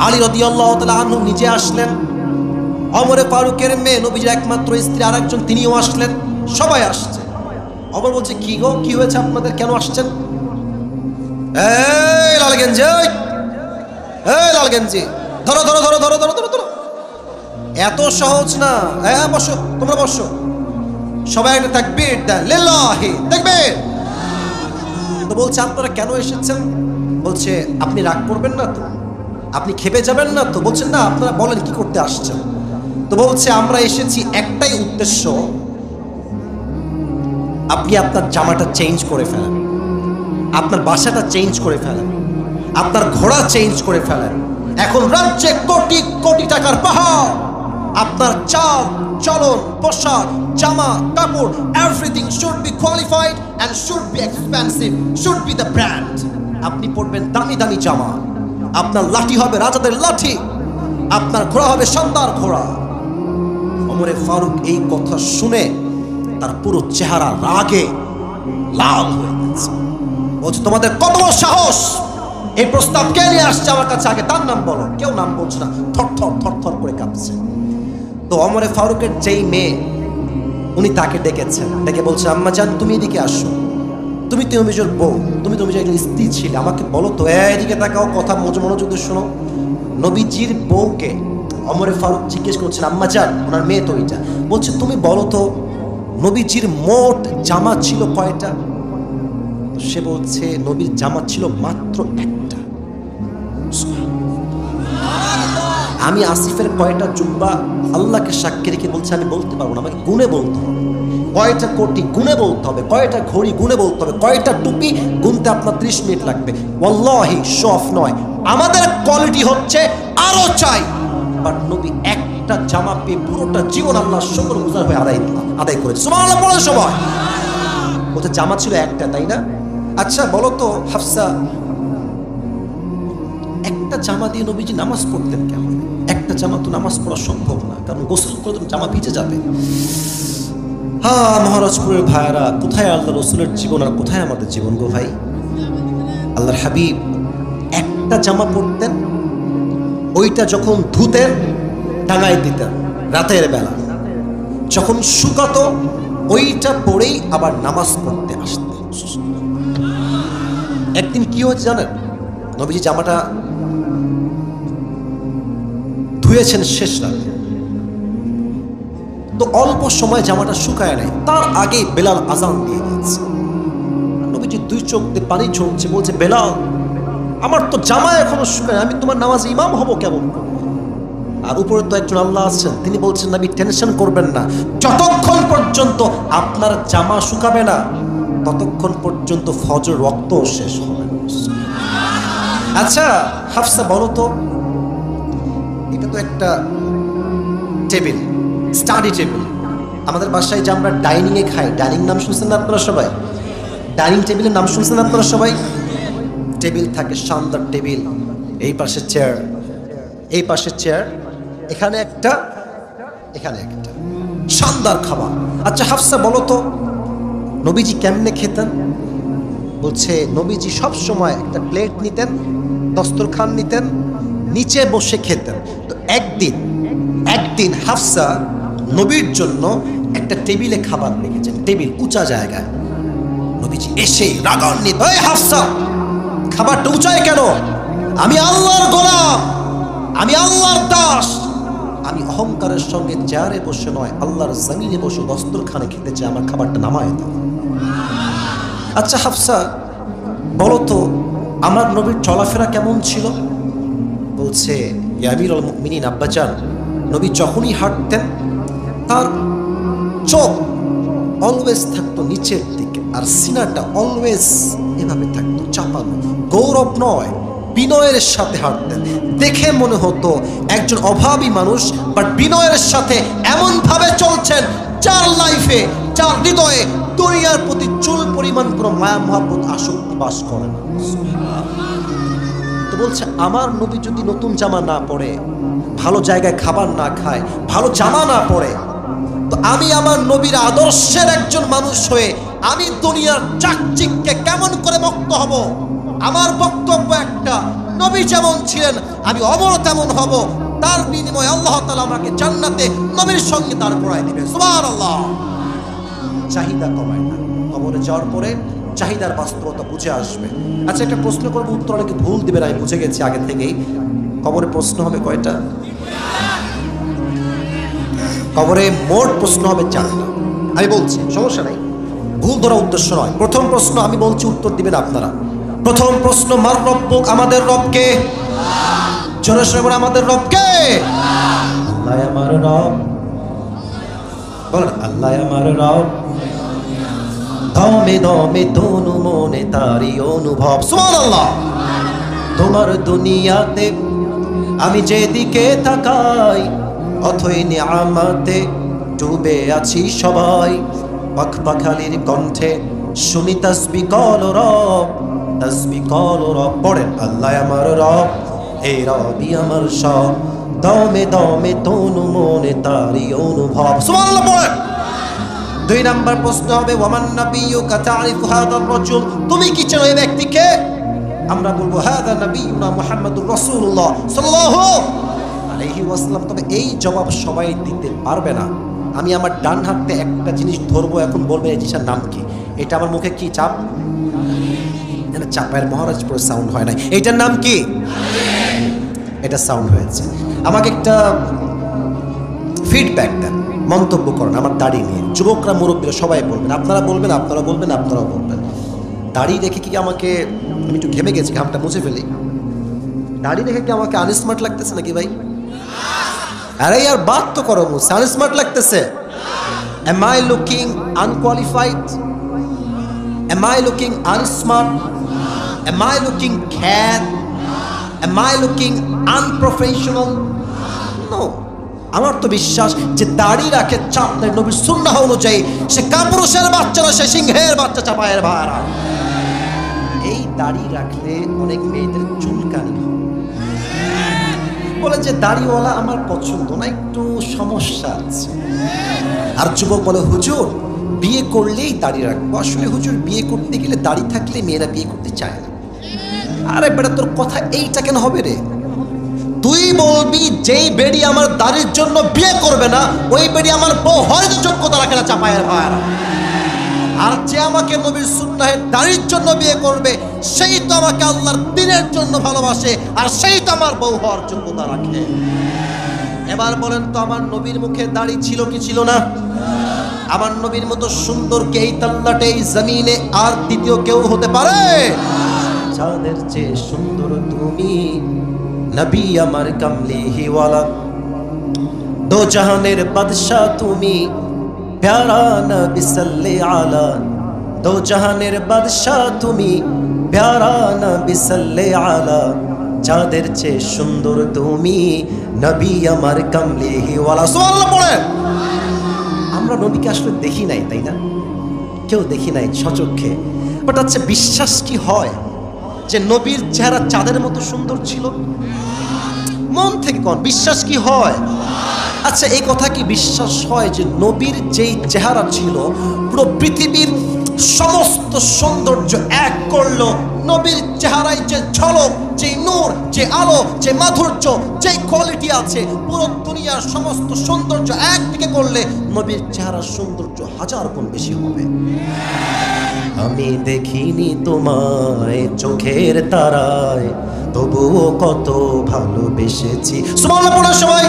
আলী রাদিয়াল্লাহু তাআলা আনহু নিজে আসলেন, ওমরে ফারুকের মেয়ে নবীজির একমাত্র স্ত্রী আরেকজন তিনিও আসলেন, সবাই আসছে। ওমর বলছে, কি গো, কি হয়েছে আপনাদের, কেন আসছেন? এই লালগেঞ্জি, এই লালগেঞ্জি, ধরো ধরো ধরো ধরো ধরো ধরো ধরো। এত সহজ না। হ্যাঁ বসো, তোমরা বসো। সবাই একটা তাকবীর দেন, লিল্লাহি তাকবীর। তো বলছে, আপনারা কেন এসেছেন? বলছে, আপনি রাগ করবেন না তো, আপনি খেপে যাবেন না তো? বলছেন, না, আপনারা বলেন কি করতে আসছেন। তো বলছে, আমরা এসেছি একটাই উদ্দেশ্য, আপনি আপনার জামাটা চেঞ্জ করে ফেলেন, আপনার বাসাটা চেঞ্জ করে ফেলেন, আপনার ঘোড়া চেঞ্জ করে ফেলেন। এখন রাজ্যে কোটি কোটি টাকার পাহাড়, আপনার চাল চলন, পোশাক, জামা কাপড়, everything should be qualified and should be expensive, should be the brand. আপনি পরবেন দামি দামি জামা, আপনার লাঠি হবে রাজাদের লাঠি, আপনার ঘোড়া হবে শানদার ঘোড়া। ওমরে ফারুক এই কথা শুনে তার পুরো চেহারা রাগে লাল হয়ে গেছে। বলছে তোমাদের কত বড় সাহস, এই প্রস্তাব কে নিয়ে আসছে আমার কাছে, আগে তার নাম বলো। কেউ নাম বলছে না, থর করে কাঁপছে। তো ওমরে ফারুকের যেই মেয়ে, উনি তাকে ডেকেছেন, ডেকে বলছে আম্মা জান তুমি এদিকে আসো, তুমি তো নবীজির বউ, তুমি তো নবীজির একজন স্ত্রী ছিলে, আমাকে বলো তো, এদিকে তাকাও, কথা মনোযোগ দিয়ে শোনো। নবীজির বউকে ওমরে ফারুক জিজ্ঞেস করছেন আম্মা জান, ওনার মেয়ে তো এটা, বলছে তুমি বলো তো নবীজির মোট জামা ছিল কয়টা? সে বলছে নবীর জামা ছিল মাত্র একটা। আমি আসিফের কয়টা জুব্বা আল্লাহকে সাক্ষী রেখে বলছে আমি বলতে পারবো না, আমাকে গুনে বলতে হবে। কয়টা কোটি গুনে বলতে হবে, কয়টা ঘড়ি গুনে বলতে হবে, কয়টা টুপি গুনতে আপনার 30 মিনিট লাগবে। ওয়াল্লাহি শো অফ নয়, আমাদের কোয়ালিটি হচ্ছে আরো চাই। বাট নবী একটা জামা পেয়ে পুরোটা জীবন আল্লাহর শুকর গুজার হয়ে আদায় করেছে। সুবহানাল্লাহ পড়ার সময় বলতে জামা ছিল একটা, তাই না? আচ্ছা বলো তো হাফসা, একটা জামা দিয়ে নবীজি নামাজ পড়তেন কেমন? একটা জামা তো নামাজ পড়া সম্ভব না, কারণ গোসল করে তো জামা ভিজে যাবে। হ্যাঁ মহারাজপুরের ভাইয়ারা, কোথায় আল্লাহ রসুলের জীবন আর কোথায় আমাদের জীবন গো ভাই? আল্লাহর হাবিব একটা জামা পরতেন, ওইটা যখন ধুতেন টাঙাই দিতেন রাতের বেলা, যখন শুকাতো ওইটা পরেই আবার নামাজ পড়তে আসতেন। একদিন কি হয়েছে জানেন? নবীজি জামাটা ধুয়েছেন শেষ রাতে, তো অল্প সময় জামাটা শুকায় নাই, তার আগেই বেলাল আজান দিয়ে দিয়েছে। নবীজি 2 চোখ দিয়ে পানি ঝরছে, বলছে বেলাল আমার তো জামা এখনো শুকায়, আমি তোমার নামাজ ইমাম হব কেমন? আর উপরে তো একজন আল্লাহ আছেন, তিনি বলছেন নবী টেনশন করবেন না, যতক্ষণ পর্যন্ত আপনার জামা শুকাবে না ততক্ষণ পর্যন্ত ফজর রক্ত শেষ হবে। আচ্ছা হাফসা বলো তো, এটা তো একটা টেবিল, স্টাডি টেবিল। আমাদের বাসায় যে আমরা ডাইনিংয়ে খাই, ডাইনিং নাম শুনছেন না আপনারা সবাই? ডাইনিং টেবিলের নাম শুনছেন আপনারা সবাই? টেবিল থাকে, শানদার টেবিল, এই পাশে চেয়ার, এই পাশে চেয়ার, এখানে একটা, এখানে একটা, শানদার খাবার। আচ্ছা হাফসা বলো তো নবীজি কেমনে খেতেন? বলছে নবীজি সব সময় একটা প্লেট নিতেন, দস্তরখান নিতেন, নিচে বসে খেতেন। তো একদিন হাফসা নবীর জন্য একটা টেবিলে খাবার রেখেছেন, টেবিল উঁচা জায়গায়। নবীজি এসে রাগান্বিত, এই হাফসা খাবারটা উঁচায় কেন? আমি আল্লাহর গোলাম, আমি আল্লাহর দাস, আমি অহংকারের সঙ্গে চেয়ারে বসে নয় আল্লাহর জমিনে বসে দস্তরখানে খেতে চাই, আমার খাবারটা নামায় দাও। আচ্ছা হাফসা বলো তো আমার নবীর চলাফেরা কেমন ছিল? বলছে ইয়া আমিরুল মুমিনিন আব্বাজান, নবী যখনই হাঁটতেন তার চোখ অলওয়েজ থাকতো নিচের দিকে, আর সিনাটা অলওয়েজ এভাবে থাকতো চাপানো। গৌরব নয়, বিনয়ের সাথে হাঁটতেন। দেখে মনে হতো একজন অভাবী মানুষ, বাট বিনয়ের সাথে এমন ভাবে চলছেন যার লাইফে, যার হৃদয়ে দুনিয়ার প্রতি চুল পরিমাণ কোনো মায়া মহব্বত আসক্তি বাস করে না। তো বলছে আমার নবী যদি নতুন জামা না পরে, ভালো জায়গায় খাবার না খায়, ভালো জামা না পরে, তো আমি আমার নবীর আদর্শের একজন মানুষ হয়ে আমি দুনিয়ার চাকচিককে কেমন করে মুক্ত হব? আমার বক্তব্য একটা, নবী যেমন ছিলেন আমি অমর তেমন হব, তার বিনিময়ে আল্লাহ তাআলা আমাকে জান্নাতে নবীর সঙ্গে দাঁড় করায় দিবেন। সুবহানাল্লাহ। চাহিদা কমায় না, কবরে যাওয়ার পরে চাহিদার বাস্তবতা বুঝে আসবে। আচ্ছা একটা প্রশ্ন করবো, উত্তর অনেকে ভুল দিবেন, আমি বুঝে গেছি আগে থেকেই। কবরে প্রশ্ন হবে কয়টা? কবরে মোট প্রশ্ন হবে 4টা। আমি বলছি, সমস্যা নাই, ভুল ধরা উদ্দেশ্য নয়। প্রথম প্রশ্ন আমি বলছি, উত্তর দিবেন আপনারা। প্রথম প্রশ্ন, মার রব্বুক, আমাদের রবকে। জোরে সরে বলে আমাদের রবকে। আল্লাহ আমার রব, বলেন আল্লাহ আমার রব, দমে দমে তনু মনে তারি অনুভব। সুবহানাল্লাহ। তোমার দুনিয়াতে আমি যেদিকে তাকাই অথই নিয়ামতে ডুবে আছি সবাই। পাখপাখালির কণ্ঠে শুনি তাসবিহ কল রব, তাসবিহ কল রব। পড়েন আল্লাহ আমার রব, এই রবই আমার সব, দমে দমে তনু মনে তারি অনুভব। সুবহানাল্লাহ পড়েন। দুই নাম্বার প্রশ্ন হবে ওয়ামান নাবিয়্যুকা তা'রিফু হাযার রাজুল, তুমি কি চেনো এই ব্যক্তিকে? আমরা বলবো হাযা নাবিয়্যুনা মুহাম্মাদুর রাসূলুল্লাহ সাল্লাল্লাহু আলাইহি ওয়াসাল্লাম। তবে এই জবাব সবাই দিতে পারবে না। আমি আমার ডান হাতে একটা জিনিস ধরবো, এখন বলবে এই জিনিসটার নাম কি। এটা আমার মুখে কি চাপ? চাপায়ের মহারাজপুরের সাউন্ড হয় না। এইটার নাম কি? এটা সাউন্ড হয়েছে। আমাকে একটা ফিডব্যাক দেন, মন্তব্য করেন আমার দাড়ি নিয়ে। যুবকরা, মুরব্বীরা সবাই বলবেন, আপনারা বলবেন, আপনারা বলবেন, আপনারাও বলবেন। দাড়ি রেখে কি আমাকে, আমি একটু ঘেমে গেছি, ঘামটা মুছে ফেলি। দাড়ি রেখে কি আমাকে আনস্মার্ট লাগতেছে নাকি ভাই? আরে ইয়ার বাত তো করো, মুছে আনস্মার্ট লাগতেছে। Am I looking unqualified? Am I looking unsmart? Am I looking cat? Am I looking unprofessional? No. আমার তো বিশ্বাস যে দাড়ি রাখে চাঁদের নবীর সুন্নাহ অনুযায়ী সে কাপুরুষের বাচ্চা না, সে সিংহের বাচ্চা, চাপায়ের ভাড়া। এই দাড়ি রাখলে অনেক মেয়েদের চুলকানি বলে যে দাড়িওয়ালা আমার পছন্দ না, একটু সমস্যা আছে। আর যুবক বলে হুজুর বিয়ে করলেই দাড়ি রাখবো। আসলে হুজুর বিয়ে করতে গেলে দাড়ি থাকলে মেয়েরা বিয়ে করতে চায় না। আরে বেটা, তোর কথা এইটা কেন হবে রে? তুই বলবি যেই বেড়ি আমার দাড়ির জন্য বিয়ে করবে না, ওই বেড়ি আমার বউ হয়তো যোগ্যতা রাখে না, চাপায়ের ভাড়া। আর যে আমাকে নবীর সুন্নাহের দাড়ির জন্য বিয়ে করবে, সেই তো আমাকে আল্লাহর দ্বীনের জন্য ভালোবাসে, আর সেই তো আমার বউ হওয়ার যোগ্যতা রাখে। এবার বলেন তো, আমার নবীর মুখে দাড়ি ছিল কি ছিল না? আমার নবীর মতো সুন্দর কে এই তাল্লাটে এই জমিনে আর দ্বিতীয় কেউ হতে পারে? যাদের চেয়ে সুন্দর তুমি, নবী আমার কামলিহি ওয়ালা, দো জাহানের বাদশা তুমি, প্যারা নবী সাল্লি আলা। দো জাহানের বাদশা তুমি, প্যারা নবী সাল্লি আলা। যাদের চেয়ে সুন্দর তুমি, নবী আমার কামলিহি ওয়ালা। সুবহানাল্লাহ পড়েন। আমরা নবীকে আসলে দেখি নাই, তাই না? কেউ দেখি নাই সচক্ষে, বাট আচ্ছা বিশ্বাস কি হয় যে নবীর চেহারা চাঁদের মতো সুন্দর ছিল? মন থেকে কোন বিশ্বাস কি হয়? আচ্ছা এই কথা কি বিশ্বাস হয় যে নবীর যেই চেহারা ছিল, পুরো পৃথিবীর সমস্ত সৌন্দর্য এক করলো নবীর চেহারায় যে ঝলক, যে নূর, যে আলো, যে মাধুর্য, যে কোয়ালিটি আছে, পুরো দুনিয়ার সমস্ত সৌন্দর্য একদিকে করলে নবীর চেহারার সৌন্দর্য হাজার গুণ বেশি হবে। আমি দেখিনি তোমায় চোখের তারায়, তবুও কত ভালোবেসেছি। সুবহানাল্লাহ পড়ো সবাই।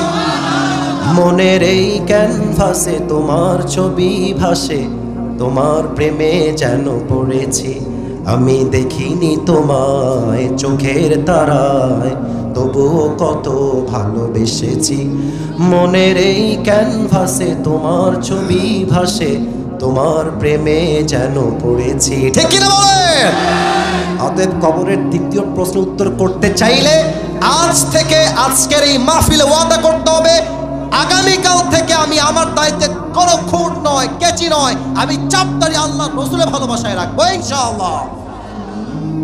মনের এই ক্যানভাসে তোমার ছবি ভাসে, তোমার প্রেমে যেন পড়েছি। আমি দেখিনি তোমায় চোখের তারায়, তবুও কত ভালোবেসেছি। মনের এই ক্যানভাসে তোমার ছবি ভাসে, তোমার প্রেমে যেন পড়েছি। ঠিক কিনা বলেন? অতএব কবরের দ্বিতীয় প্রশ্ন উত্তর করতে চাইলে আজ থেকে, আজকের এই মাহফিলে ওয়াদা করতে হবে, আগামীকাল থেকে আমি আমার দায়িত্বে কোনো খুঁট নয়, কেচি নয়, আমি চাপদারি আল্লাহ রসুলের ভালোবাসায় রাখবো ইনশাআল্লাহ।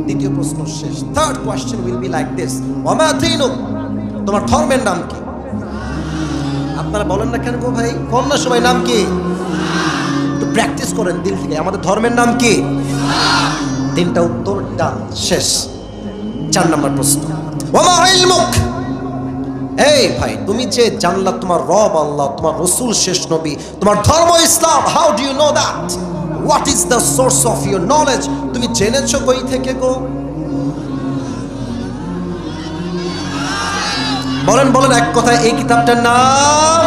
দ্বিতীয় প্রশ্ন শেষ। Third question will be like this, ওয়ামা দীনুক, তোমার ধর্মের নাম কি? আপনারা বলেন না কেন গো ভাই? কোন না সবাই নাম কি? একটু প্র্যাকটিস করেন দিল থেকে। আমাদের ধর্মের নাম কি? তিনটা উত্তর ডান, শেষ। 4 নম্বর প্রশ্ন, ওয়ামা ইলমুক, এই ভাই তুমি যে জানলা তোমার রব আল্লাহ, তোমার রসুল শেষ নবী, তোমার ধর্ম Islam, how do you know that? What is the source of your knowledge? তুমি জেনেছো কই থেকে গো? বলেন বলেন এক কথায় এই কিতাবটার নাম।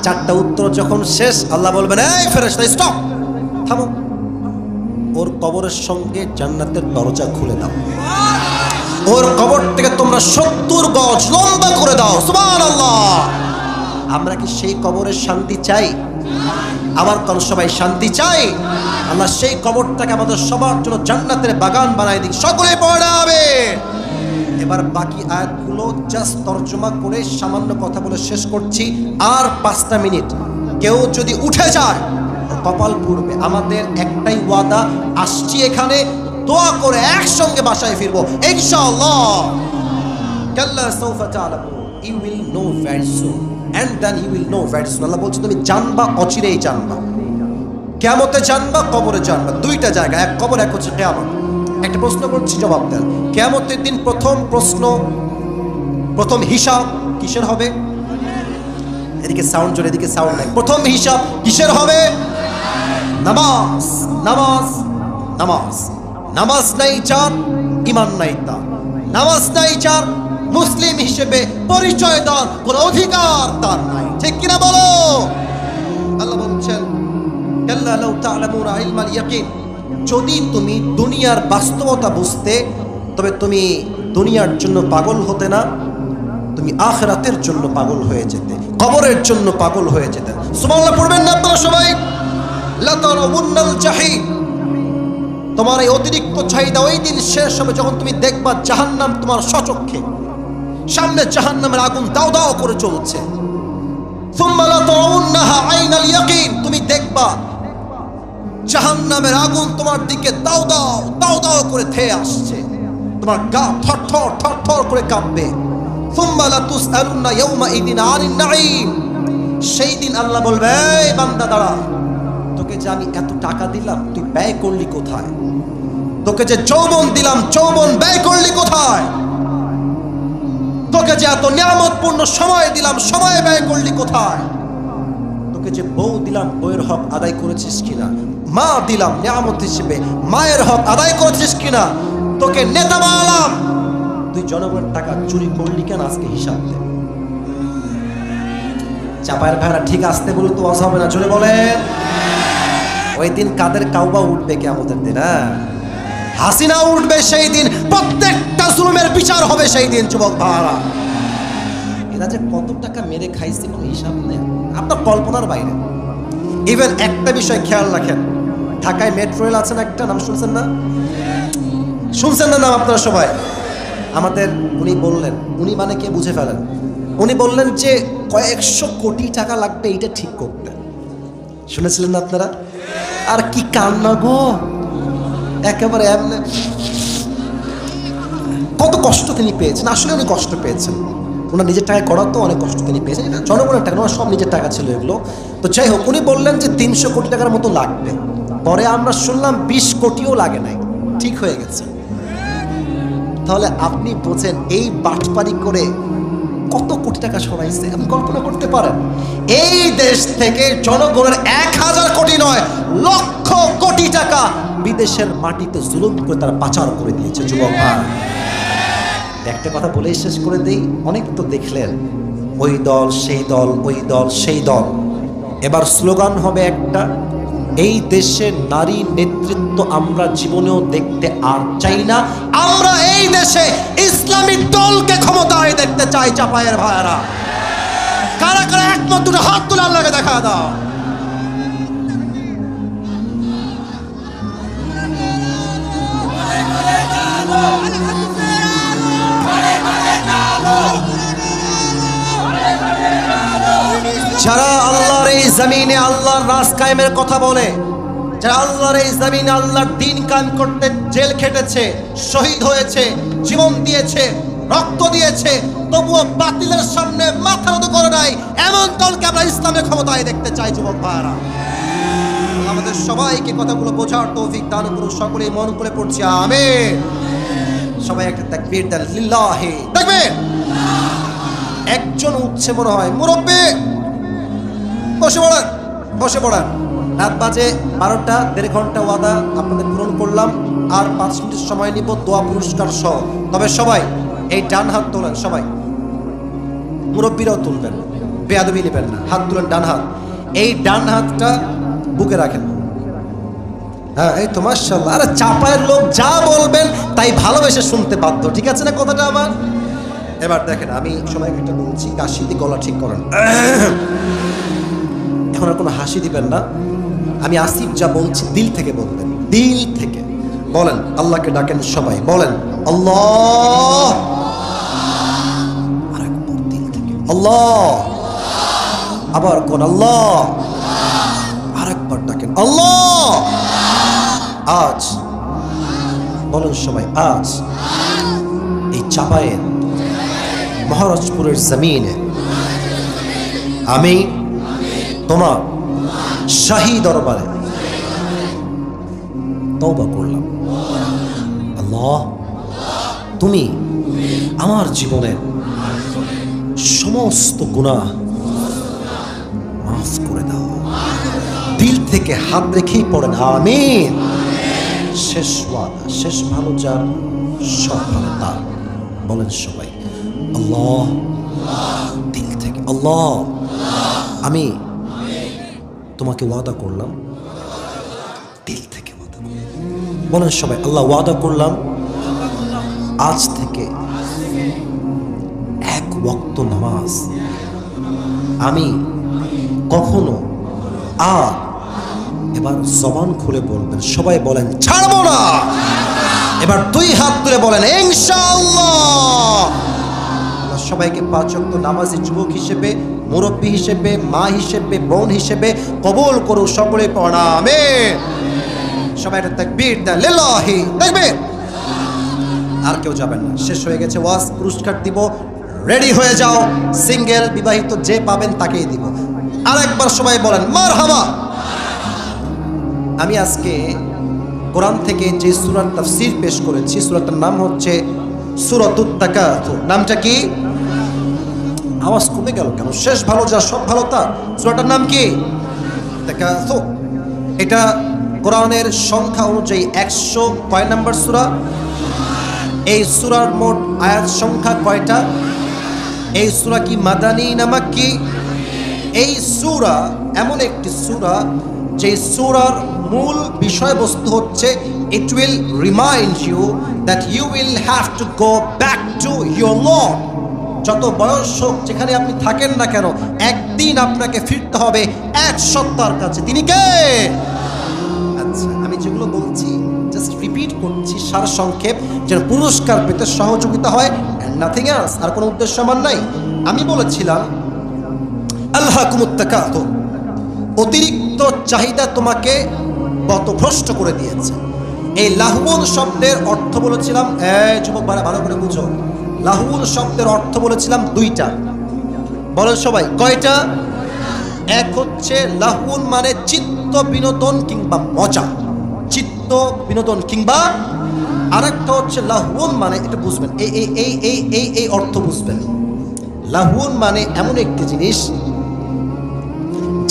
4টা উত্তর যখন শেষ, আল্লাহ বলবেন এই ফেরেশতা স্টপ, থামো। ওর কবরের সঙ্গে জান্নাতের দরজা খুলে দাও, ওর কবর থেকে তোমরা 70 গজ লম্বা করে দাও। সুবহানাল্লাহ। আমরা কি সেই কবরের শান্তি চাই? আমার কোন সবাই শান্তি চাই? আল্লাহ সেই কবরটাকে আমাদের সবার জন্য জান্নাতের বাগান বানায় দিক। সকলে পড়া হবে। এবার বাকি আয়াতগুলো জাস্ট তরজমা করে সামান্য কথা বলে শেষ করছি। আর 5টা মিনিট। কেউ যদি উঠে যায় কপাল পুড়বে। আমাদের একটাই ওয়াদা, আসছি এখানে দোয়া করে একসঙ্গে বাসায় ফিরবো ইনশাআল্লাহ। কাল্লা সাউফা তা'লামুন, you will know very soon, and then you will know very soon. আল্লাহ বলছে তুমি জানবা, অচিরেই জানবা। কিয়ামতে জানবা, কবরে জানবা, দুইটা জায়গা, এক কবর এক হচ্ছে কিয়ামত। একটা প্রশ্ন করছি, জবাব দেন। কিয়ামতের দিন প্রথম প্রশ্ন, প্রথম হিসাব কিসের হবে? এদিকে সাউন্ড জোরে, এদিকে সাউন্ড নাই। প্রথম হিসাব কিসের হবে? নামাজ, নামাজ, নামাজ। নামাজ নাই যার, ঈমান নাই তার। নামাজ নাই যার, মুসলিম হিসেবে পরিচয় দেওয়ার কোনো অধিকার তার নাই। ঠিক কিনা বলো? আল্লাহ বলছেন, কাল্লা লাউ তা'লামুনা ইলমাল ইয়াকিন, যদি তুমি দুনিয়ার বাস্তবতা বুঝতে, তবে তুমি দুনিয়ার জন্য পাগল হতে না, তুমি আখিরাতের জন্য পাগল হয়ে যেতে, কবরের জন্য পাগল হয়ে যেতে। সুবহানাল্লাহ পড়বেন না আপনারা সবাই? লা তারাউন্নাল জাহিম, তোমার এই অতিরিক্ত চাহিদা ওই দিন শেষ হবে যখন তুমি দেখবা জাহান্নাম তোমার স্বচক্ষে সামনে, জাহান্নামের আগুন দাও দাও করে চলছে। সুম্মা লা তারাউন্নাহা আইনাল ইয়াকিন, তুমি দেখবা জাহান্নামের আগুন তোমার দিকে দাও দাও দাও দাও করে ধেয়ে আসছে, তোমার গা থরথর থরথর করে কাঁপবে। সুম্মা লা তুসআলুনা ইয়াওমা ইদিন আনিন নাঈম, সেই দিন আল্লাহ বলবে, এই বান্দা দাঁড়া, তোকে যে আমি এত টাকা দিলাম তুই ব্যয় করলি কোথায়? তোকে যে যৌবন দিলাম, যৌবন ব্যয় করলি কোথায়? তোকে যে এত নিয়ামতপূর্ণ সময় দিলাম, সময় ব্যয় করলি কোথায়? তোকে যে বউ দিলাম, বউয়ের হক আদায় করেছিস কিনা? মা দিলাম নিয়ামত হিসেবে, মায়ের হক আদায় করেছিস কিনা? তোকে নেতা বানালাম, তুই জনগণের টাকা চুরি করলি কেন? আজকে হিসাব দে। চাপায়ের ভাইরা ঠিক আসতে বলে তো ওয়াজ হবে না, চলে বলেন। ওই দিন কাদের কাউবা উঠবে কিয়ামতের দিন? হাসিনা উঠবে সেই দিন, প্রত্যেকটা জুলুমের বিচার হবে সেই দিন। যুবক ভাইরা, এরা যে কত টাকা মেরে খাইছে কোনো হিসাব নেই, আপনার কল্পনার বাইরে। ইভেন একটা বিষয় খেয়াল রাখেন, ঢাকায় মেট্রো রেল আছে না একটা, নাম শুনছেন না? শুনছেন না নাম আপনারা সবাই? আমাদের উনি বললেন, উনি মানে কে বুঝে ফেলেন, উনি বললেন যে কয়েকশো কোটি টাকা লাগবে এইটা ঠিক করতে। শুনেছিলেন না আপনারা? আর কি কান্না গো, একেবারে এমনি। কত কষ্ট তিনি পেয়েছেন, আসলে উনি কষ্ট পেয়েছেন। ওনার নিজের টাকায় করা তো অনেক কষ্ট তিনি পেয়েছেন, জনগণের টাকা, ওনার সব নিজের টাকা ছিল এগুলো। তো যাই হোক, উনি বললেন যে 300 কোটি টাকার মতো লাগবে। পরে আমরা শুনলাম 20 কোটিও লাগে নাই, ঠিক হয়ে গেছে। তাহলে আপনি বোঝেন এই বাটপারি করে কত কোটি টাকা সরাইছে, আপনি কল্পনা করতে পারেন? এই দেশ থেকে জনগণের 1000 কোটি নয়, লক্ষ কোটি টাকা বিদেশের মাটিতে জুলুম করে তারা পাচার করে দিয়েছে। যুবক ভাই, একটা কথা বলে শেষ করে দেই। অনেক তো দেখলেন ওই দল সেই দল, ওই দল সেই দল। এবার স্লোগান হবে একটা, এই দেশে নারী নেতৃত্ব আমরা জীবনেও দেখতে আর চাই না, আমরা এই দেশে ইসলামী দলকে ক্ষমতায় দেখতে চাই। চাপায়ের ভাইয়েরা, কারা কারা একমত দুটো হাত তুলে আল্লাহকে দেখা দাও। যারা আল্লাহর এই জমিনে আল্লাহর রাজ কায়েমের কথা বলে, যারা আল্লাহর এই জমিনে আল্লাহর দ্বীন কায়েম করতে জেল খেটেছে, শহীদ হয়েছে, জীবন দিয়েছে, রক্ত দিয়েছে, তবুও বাতিলের সামনে মাথা নত করে নাই, এমন দলকে আমরা ইসলামের ক্ষমতায় দেখতে চাই। যুবক ভাইরা, আমাদের সবাইকে কথাগুলো বোঝার তৌফিক দান করুন। সকলেই মন করে পড়ছি আমিন। সবাই একটা তাকবীর দেন, লিল্লাহি তাকবীর। একজন উঠছে মনে হয়, মুরব্বি বসে পড়েন, বসে পড়েন। রাত বাজে 12টা, 1.5 ঘন্টা ওয়াদা আপনাদের পূরণ করলাম, আর 5 মিনিট সময় নিব দোয়া পুরস্কার সহ। তবে সবাই এই ডান হাত তোলেন, সবাই মুরব্বীরাও তুলবেন, বেয়াদবি নেবেন না, হাত তুলেন ডান হাত। এই ডান হাতটা বুকে রাখেন। হ্যাঁ, এই তো মাশাআল্লাহ। আরে চাপায়ের লোক যা বলবেন তাই ভালোবেসে শুনতে বাধ্য, ঠিক আছে না কথাটা আমার? এবার দেখেন, আমি সবাইকে একটা বলছি, কাশি দিয়ে গলা ঠিক করেন। এখন আর কোনো হাসি দিবেন না, আমি আসিফ যা বলছি দিল থেকে বলবেন, দিল থেকে বলেন। আল্লাহকে ডাকেন, সবাই বলেন আল্লাহ। আরেকবার দিল থেকে আল্লাহ। আবার কোন আল্লাহ। আরেকবার ডাকেন আল্লাহ। আজ বলেন সবাই, আজ এই চাপায়ের মহারাজপুরের জমিনে আমি তোমার শাহী দরবারে তওবা করলাম, আল্লাহ তুমি আমার জীবনের সমস্ত গুনাহ মাফ করে দাও। দিল থেকে হাত রেখেই পড়েন আমিন। শেষ ওয়াদা, শেষ ভালো যার সব ভালো তার। বলেন সবাই আল্লাহ, দিল থেকে আল্লাহ আমি তোমাকে ওয়াদা করলাম, দিল থেকে ওয়াদা করলাম। বলেন সবাই আল্লাহ ওয়াদা করলাম আজ থেকে এক ওয়াক্ত নামাজ আমি কখনো আর, এবার জবান খুলে বলবেন সবাই, বলেন ছাড়বো না। এবার দুই হাত তুলে বলেন ইনশাআল্লাহ। সবাইকে 5 ওয়াক্ত নামাজি যুবক হিসেবে, মুরব্বী হিসেবে, মা হিসেবে, বোন হিসেবে কবুল করো সকলে পড়া আমিন। সবাই একটা তাকবীর দেন লিল্লাহি তাকবীর। আর কেউ যাবেন না, শেষ হয়ে গেছে ওয়াজ। পুরস্কার দিব, রেডি হয়ে যাও। সিঙ্গেল বিবাহিত যে পাবেন তাকেই দিব। আরেকবার সবাই বলেন মারহাবা। আমি আজকে কোরআন থেকে যে সূরার তাফসীর পেশ করেছি, সূরাটার নাম হচ্ছে সূরাতুত তাকাসুর। নামটা কি? আওয়াজ কমে গেল কেন? শেষ ভালো যা সব ভালো তা। সূরাটার নাম কি? তাকাসুর। এটা কোরআনের সংখ্যা অনুযায়ী 100 কয় নাম্বার সূরা? এই সূরার মোট আয়াত সংখ্যা কয়টা? এই সূরা কি মাদানী না মাক্কি? এই সূরা এমন একটি সূরা যে সূরার মূল বিষয়বস্তু হচ্ছে it will remind you that you will have to go back to your Lord. যত বয়স হোক, যেখানে আপনি থাকেন না কেন, একদিন আপনাকে ফিরতে হবে এক সত্তার কাছে। তিনি কে? আচ্ছা, আমি যেগুলো বলছি জাস্ট রিপিট করছি সার সংক্ষেপ, যেন পুরস্কার পেতে সহযোগিতা হয়, এন্ড নাথিং এলস। আর কোনো উদ্দেশ্য আমার নাই। আমি বলেছিলাম আলহাকুমুত তাকাসুর, অতিরিক্ত চাহিদা তোমাকে পথভ্রষ্ট করে দিয়েছে। এই লাহুন শব্দের অর্থ বলেছিলাম, যুবক ভালো করে বুঝো, লাহুন শব্দের অর্থ বলেছিলাম দুইটা। বলেন সবাই কয়টা? এক হচ্ছে লাহুন মানে চিত্ত বিনোদন কিংবা মজা, চিত্ত বিনোদন কিংবা, আরেকটা হচ্ছে লাহুন মানে, এটা বুঝবেন, এই এই এই এই এই এই অর্থ বুঝবেন। লাহুন মানে এমন একটি জিনিস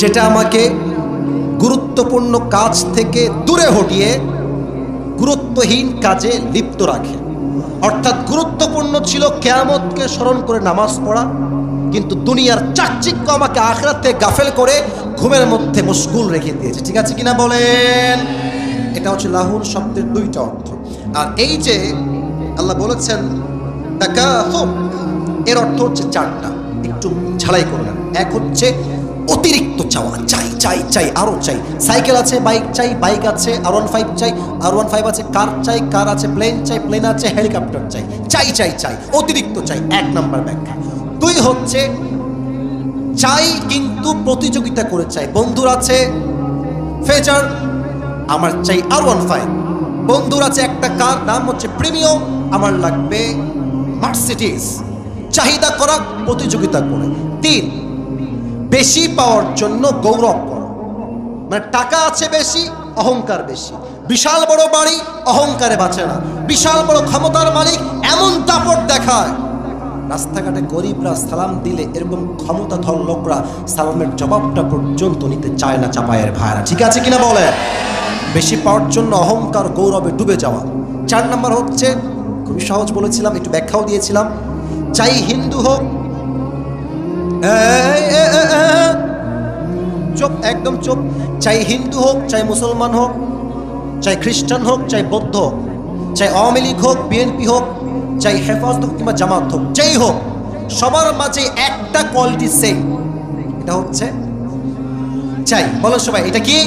যেটা আমাকে গুরুত্বপূর্ণ কাজ থেকে দূরে হটিয়ে গুরুত্বহীন কাজে লিপ্ত রাখে। অর্থাৎ গুরুত্বপূর্ণ ছিল কিয়ামতকে স্মরণ করে নামাজ পড়া, কিন্তু দুনিয়ার চাকচিক্য আমাকে আখিরাত থেকে গাফেল করে ঘুমের মধ্যে মশগুল রেখে দিয়েছে। ঠিক আছে কিনা বলেন? এটা হচ্ছে লাহুন শব্দের দুইটা অর্থ। আর এই যে আল্লাহ বলেছেন তাকাসুর, এর অর্থ হচ্ছে চারটা, একটু ঝালাই করে নেন। এক হচ্ছে অতিরিক্ত চাওয়া, চাই চাই চাই আরো চাই। সাইকেল আছে, বাইক চাই, বাইক আছে, R15 চাই, R15 আছে, কার চাই, কার আছে, প্লেন চাই, প্লেন আছে, হেলিকপ্টার চাই, চাই চাই চাই, অতিরিক্ত চাই। এক নাম্বার ব্যাখ্যা। দুই হচ্ছে চাই কিন্তু প্রতিযোগিতা করে চাই। বন্ধুর আছে ফেজার, আমার চাই R15। বন্ধুর আছে একটা কার, নাম হচ্ছে প্রিমিয়াম, আমার লাগবে মার্সিডিজ। চাহিদা করা, প্রতিযোগিতা করে। তিন, বেশি পাওয়ার জন্য গৌরব করো, মানে টাকা আছে বেশি, অহংকার বেশি। বিশাল বড় বাড়ি, অহংকারে বাঁচে না। বিশাল বড় ক্ষমতার মালিক এমন দাপট দেখায়, রাস্তাঘাটে গরিবরা সালাম দিলে এরকম ক্ষমতাধর লোকরা সালামের জবাবটা পর্যন্ত নিতে চায় না চাপায়ের ভাইরা। ঠিক আছে কিনা বলে? বেশি পাওয়ার জন্য অহংকার গৌরবে ডুবে যাওয়া। 4 নাম্বার হচ্ছে, খুবই সহজ বলেছিলাম, একটু ব্যাখ্যাও দিয়েছিলাম, চাই হিন্দু হোক, চুপ একদম চুপ, চাই হিন্দু হোক, চাই মুসলমান হোক, চাই খ্রিস্টান হোক, চাই বৌদ্ধ হোক, চাই আওয়ামী লীগ হোক, বিএনপি হোক, চাই হেফাজত হোক কিংবা জামাত হোক, যেই হোক, সবার মাঝে একটা কোয়ালিটি সেম, এটা হচ্ছে চাই। বলো সবাই এটা কি?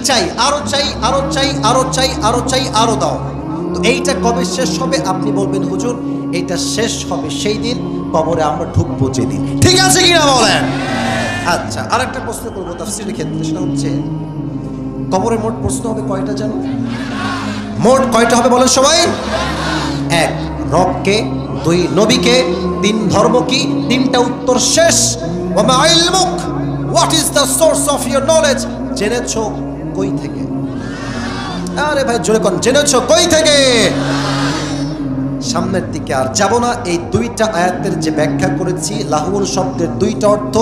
চাই। আরো চাই, আরো চাই, আরো চাই, আরো চাই, আরো দাও। তো এইটা কবে শেষ হবে? আপনি বলবেন হুজুর এইটা শেষ হবে সেই দিন কবরে আমরা ঢুকবো যেদিন। ঠিক আছে কিনা বলেন? আচ্ছা, আর একটা প্রশ্ন করবো তাফসীরের ক্ষেত্রে, সেটা হচ্ছে কবরে মোট প্রশ্ন হবে কয়টা জানো? মোট কয়টা হবে বলেন সবাই? 1 রবকে, 2 নবীকে, 3 ধর্ম কি? 3টা উত্তর শেষ। ওয়া মা ইলমুক, what is the source of your knowledge? জেনেছো কই থেকে? আরে ভাই জোরে কোন জেনেছো কই থেকে? সামনের দিকে আর যাব না। এই দুইটা আয়াতের যে ব্যাখ্যা করেছি, লাহুল শব্দের দুইটা অর্থ,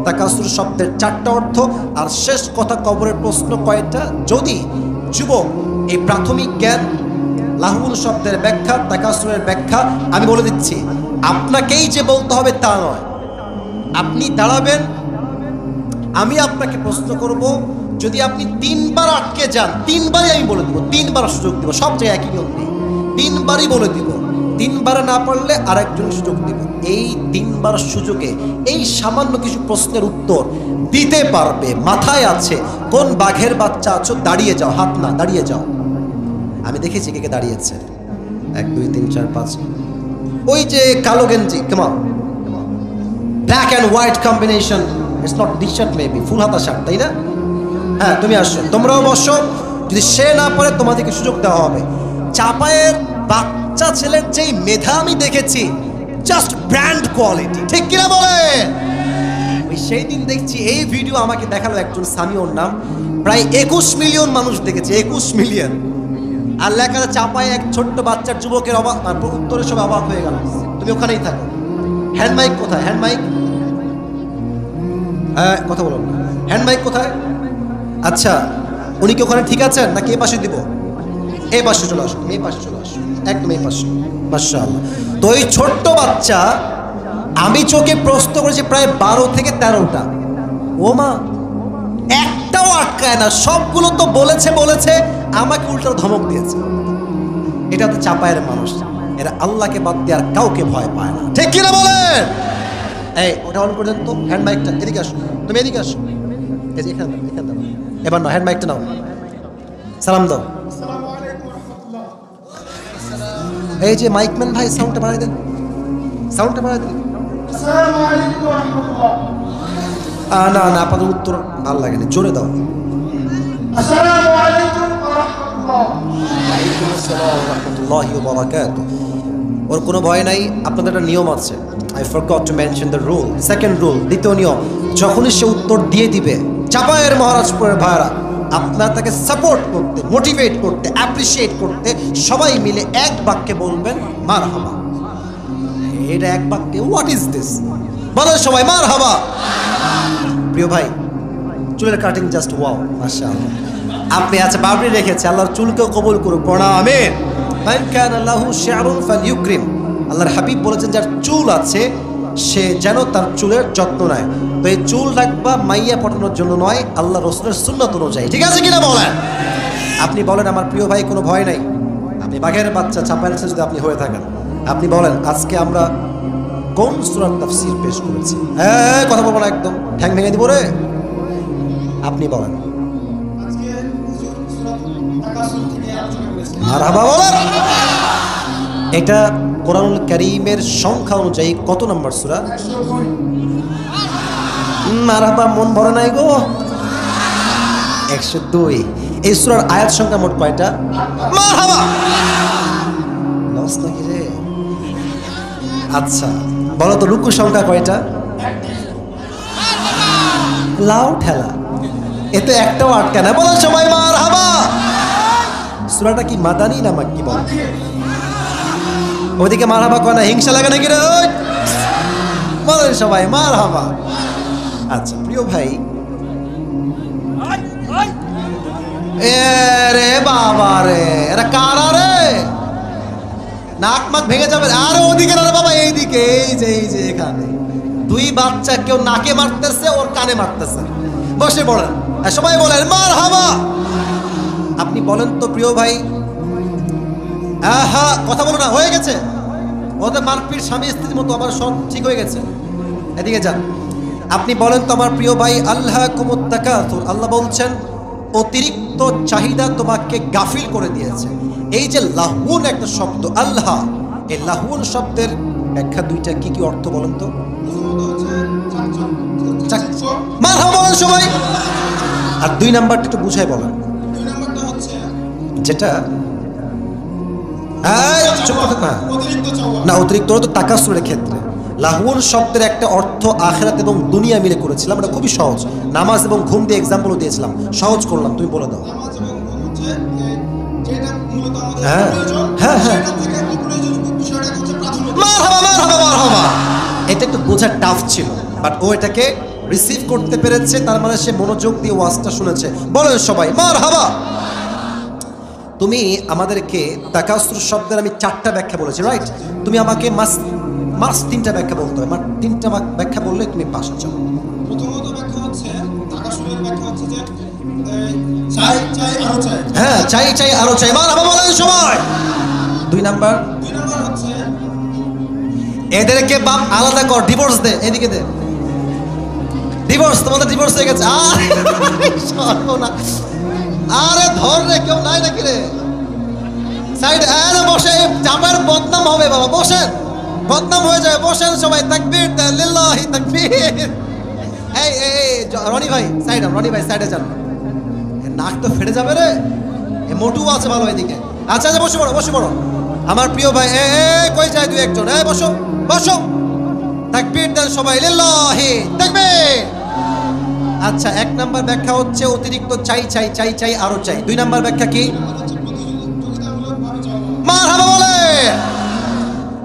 তাকাসুর শব্দের চারটা অর্থ, আর শেষ কথা কবরের প্রশ্ন কয়টা। যদি যুবক এই প্রাথমিক জ্ঞান, লাহুল শব্দের ব্যাখ্যা, তাকাসুরের ব্যাখ্যা আমি বলে দিচ্ছি, আপনাকেই যে বলতে হবে তা নয়। আপনি দাঁড়াবেন, আমি আপনাকে প্রশ্ন করব, যদি আপনি 3 বার আটকে যান, 3 বারই আমি বলে দিব, 3 বার সুযোগ দিব, সব জায়গায় একই নিয়ম নেই, 3 বারই বলে দিব। 3 বারে না পারলে আরেকজন সুযোগ দিব। এই 3 বার সুযোগে এই সামান্য কিছু প্রশ্নের উত্তর দিতে পারবে, মাথায় আছে। কোন বাঘের বাচ্চা আছো, দাঁড়িয়ে যাও, হাত না, দাঁড়িয়ে যাও। আমি দেখেছি কে কে দাঁড়িয়েছে, 1 2 3 4 5। ওই যে কালো গেঞ্জি, কেমন black and white combination, it's not T shirt, maybe full হাতা শার্ট, তাই না? হ্যাঁ, তুমি আসো, তোমরাও বসো। যদি সে না পারে তোমাদেরকে সুযোগ দেওয়া হবে। চাপায়ের বাচ্চা ছেলের যেই মেধা আমি দেখেছি, জাস্ট ব্র্যান্ড কোয়ালিটি, ঠিক কিনা বলে? ওই সেই দিন দেখছি এই ভিডিও আমাকে দেখালো একজন সামি, ওর নাম, প্রায় 21 মিলিয়ন মানুষ দেখেছে, 21 মিলিয়ন। আর লেখা চাপায় এক ছোট্ট বাচ্চার যুবকের অবাক, উত্তরে সব অবাক হয়ে গেল। তুমি ওখানেই থাকো। হ্যান্ড মাইক কোথায়? হ্যান্ড মাইক, হ্যাঁ কথা বলো। হ্যান্ড মাইক কোথায়? আচ্ছা, উনি কি ওখানে ঠিক আছেন নাকি এই পাশে দিব? এই পাশে চলে আসো, এই পাশে চলে আসো, একদম এই পাশে। মাশাআল্লাহ। তো এই ছোট্ট বাচ্চা, আমি চোখে প্রশ্ন করেছি প্রায় 12 থেকে 13টা। ও মা, একটাও আটকায় না, সবগুলো তো বলেছে বলেছে, আমাকে উল্টো ধমক দিয়েছে। এটা তো চাপায়ের মানুষ, এরা আল্লাহকে বাদ দিয়ে আর কাউকে ভয় পায় না, ঠিক কিনা বলেন? এই ওটা অন করে দেন তো হ্যান্ড মাইকটা। এদিকে আসো, তুমি এদিকে আসো, এই যে এখানে এখানে দাও। এবার নাও হ্যান্ড মাইকটা নাও, সালাম দাও। এই যে মাইকম্যান ভাই, সাউন্ডটা বাড়াই দেন, সাউন্ডটা বাড়াই দেন। না না, আপনাদের উত্তর ভালো লাগে না, জোরে দাও। ওর কোনো ভয় নাই। আপনাদের একটা নিয়ম আছে, I forgot to mention the rule. Second rule, দ্বিতীয় নিয়ম, যখনই সে উত্তর দিয়ে দিবে, চাপায়ের মহারাজপুরের ভাইরা, আপনার তাকে সাপোর্ট করতে, মোটিভেট করতে, অ্যাপ্রিসিয়েট করতে সবাই মিলে এক বাক্যে বলবেন মারহাবা। এটা এক বাক্যে, হোয়াট ইজ দিস, বলেন সবাই মারহাবা। প্রিয় ভাই, চুলের কাটিং জাস্ট ওয়াও, মাশাআল্লাহ। আপনি আচ্ছা বাবরি রেখেছে, আল্লাহর চুলকেও কবুল করুক, পড়া আমিন। মান কানা লাহু শি'রুন ফালইউকরিম। আল্লাহর হাবিব বলেছেন, যার চুল আছে সে যেন তার চুলের যত্ন নেয়। তো এই চুল রাখবা মাইয়া পটানোর জন্য নয়, আল্লাহ রাসূলের সুন্নাত অনুযায়ী, ঠিক আছে কিনা বলেন? আপনি বলেন আমার প্রিয় ভাই, কোনো ভয় নাই। আপনি বাঘের বাচ্চা চাপায়ের যদি আপনি হয়ে থাকেন, আপনি বলেন আজকে আমরা কোন সূরার তাফসীর পেশ করেছি? হ্যাঁ, কথা বলবো না, একদম ঠ্যাং ভেঙে দিব রে। আপনি বলেন মারহাবা বলেন। এটা কোরআনুল কারীমের সংখ্যা অনুযায়ী কত নম্বর সূরা? মারহাবা, মন ভরে নাই গো। 102। এই সূরার আয়াত সংখ্যা মোট কয়টা? মারহাবা, লস নাকি রে? আচ্ছা বলো তো রুকু সংখ্যা কয়টা? লাউ ঠেলা, এতে একটাও আটকা না, বলো সবাই মারহাবা। সূরাটা কি মাদানী না মাক্কি? বল। ওদিকে মারহাবা কয় না, হিংসা লাগে নাকি রে? বলেন সবাই মারহাবা। আচ্ছা প্রিয় ভাই, এ রে বাবা রে, এরা কারা রে? নাক মাক ভেঙে যাবে। আরে ওদিকে না রে বাবা, এইদিকে, এই যে এখানে 2 বাচ্চা, কেউ নাকে মারতেছে, ওর কানে মারতেছে। বসে পড়েন, সবাই বলেন মারহাবা। আপনি বলেন তো প্রিয় ভাই, হ্যাঁ কথা বলো না, হয়ে গেছে ওদের মারপিট স্বামী স্ত্রীর মতো, আবার সব ঠিক হয়ে গেছে। এদিকে যান, আপনি বলেন তো আমার প্রিয় ভাই, আল্লাহকুমুত তাকাসুর, আল্লাহ বলছেন অতিরিক্ত চাহিদা তোমাকে গাফিল করে দিয়েছে। এই যে লাহুন একটা শব্দ, আল্লাহ, এই লাহুন শব্দের ব্যাখ্যা দুইটা, কি কি অর্থ বলেন তো? মারহাবা বলেন সবাই। আর 2 নাম্বারটা একটু বুঝাই বলেন। যেটা না, অতিরিক্ত তো তাকাসুরের ক্ষেত্রে লাহুন শব্দের একটা অর্থ আখিরাত এবং দুনিয়া মিলে করেছিলাম। এটা খুবই সহজ, নামাজ এবং ঘুম দিয়ে এক্সাম্পলও দিয়েছিলাম, সহজ করলাম, তুমি বলে দাও। হ্যাঁ হ্যাঁ হ্যাঁ, মারহাবা মারহাবা মারহাবা। এটা একটু বোঝা টাফ ছিল, বাট ও এটাকে রিসিভ করতে পেরেছে, তার মানে সে মনোযোগ দিয়ে ওয়াজটা শুনেছে। বলেন সবাই মারহাবা। তুমি আমাদেরকে তাকাসুর শব্দের আমি 4টা ব্যাখ্যা বলেছি, রাইট? তুমি আমাকে মাস 3টা ব্যাখ্যা বলতে হবে, 3টা ব্যাখ্যা বললে তুমি পাস হচ্ছ। প্রথমত ব্যাখ্যা হচ্ছে তাকাসুরের ব্যাখ্যা হচ্ছে যে চাই চাই আরো চাই। হ্যাঁ, চাই চাই আরো চাই, মারহাবা বলেন সবাই। 2 নাম্বার হচ্ছে এদেরকে বাপ আলাদা কর, ডিভোর্স দে, এদিকে দে ডিভোর্স, তোমাদের ডিভোর্স হয়ে গেছে। আরে ধর রে, কেউ নাই নাকি রে সাইড? আরে বসে, জামার বদনাম হবে বাবা, বসেন, বদনাম হয়ে যায়, বসেন সবাই। তাকবীর দেন, লিল্লাহি তাকবীর। এই এই রনি ভাই সাইড, রনি ভাই সাইডে যান, নাক তো ফেটে যাবে রে। এ মোটু আছে ভালো এদিকে। আচ্ছা আচ্ছা, বসে পড়ো বসে পড়ো আমার প্রিয় ভাই। এ কই যায় 2-1 জন? বসো বসো, তাকবীর দেন সবাই, লিল্লাহি তাকবীর। আচ্ছা, 1 নাম্বার ব্যাখ্যা হচ্ছে অতিরিক্ত চাই চাই চাই চাই আরো চাই। 2 নাম্বার ব্যাখ্যা কি? মারহাবা বলে।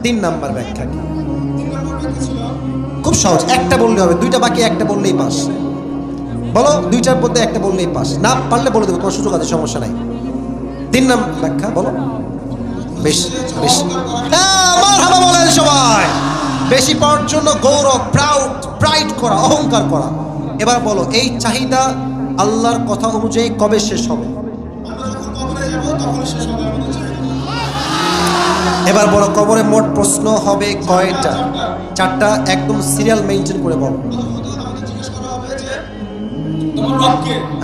3 নাম্বার ব্যাখ্যা কি? খুব সহজ, একটা বললে হবে, 2টা বাকি, একটা বললেই পাস। বলো, 2টার মধ্যে একটা বললেই পাস, না পারলে বলে দেবো, তোমার সুযোগ আছে, সমস্যা নাই। 3 নাম্বার ব্যাখ্যা বলো। বেশি বেশি, মারহাবা বলেন সবাই। বেশি পাওয়ার জন্য গৌরব, প্রাইড করা, অহংকার করা। এবার বলো, এই চাহিদা আল্লাহর কথা অনুযায়ী কবে শেষ হবে? এবার বলো, কবরে মোট প্রশ্ন হবে কয়টা? 4টা। একদম সিরিয়াল মেইনটেইন করে বলো।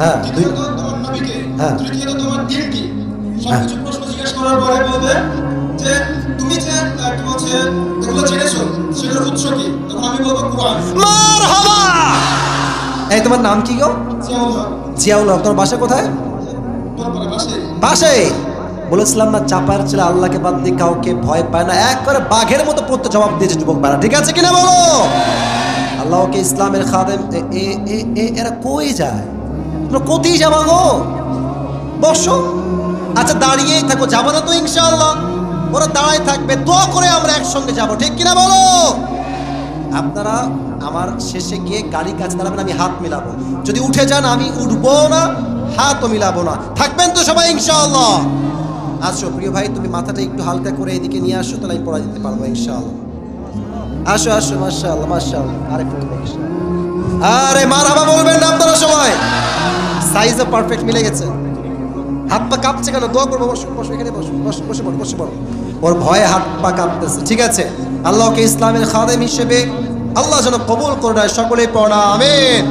হ্যাঁ, হ্যাঁ সবকিছু প্রশ্ন জিজ্ঞেস করার পরে বলবে যে তুমি যে কি বলছে এগুলো জেনেছো, সেটার উৎস কি? তখন আমি বলবো কুরআন। মারহাবা। এই তোমার নাম কি গো? জিয়াউল হক। তোমার বাসা কোথায়? বাসে বলেছিলাম না, চাপার ছেলে আল্লাহকে বাদ দিয়ে কাউকে ভয় পায় না, এক করে বাঘের মতো পড়তে জবাব দিয়েছে যুবক ভাইরা, ঠিক আছে কিনা বলো? আল্লাহকে ইসলামের খাদেম। এরা কই যায়? তোমরা কোথায় যাবা গো? বসো। আচ্ছা, দাঁড়িয়েই থাকো, যাবো না তো ইনশাআল্লাহ? ওরা দাঁড়ায় থাকবে, দোয়া করে আমরা একসঙ্গে যাবো, ঠিক কিনা বলো? আপনারা আমার শেষে গিয়ে গাড়ির কাছে দাঁড়াবেন, আমি হাত মিলাবো। যদি উঠে যান আমি উঠবো না, হাতও মিলাবো না, থাকবেন তো সবাই ইনশাআল্লাহ? আসো প্রিয় ভাই, তুমি মাথাটা একটু হালকা করে এদিকে নিয়ে আসো, তাহলে আমি পড়া দিতে পারবো ইনশাআল্লাহ। আসো আসো, মাশাআল্লাহ মাশাআল্লাহ। আরে মারহাবা বলবেন না আপনারা সবাই? সাইজও পারফেক্ট মিলে গেছে। হাত পা কাঁপছে কেন? দোয়া করবো, বসো বসো, এখানে বসো, বসে বসে পড়ো, বসে পড়ো। ওর ভয়ে হাত পা কাঁপতেছে, ঠিক আছে? আল্লাহকে ইসলামের খাদেম হিসেবে আল্লাহ যেন কবুল করে নেয়, সকলেই পড়া আমিন।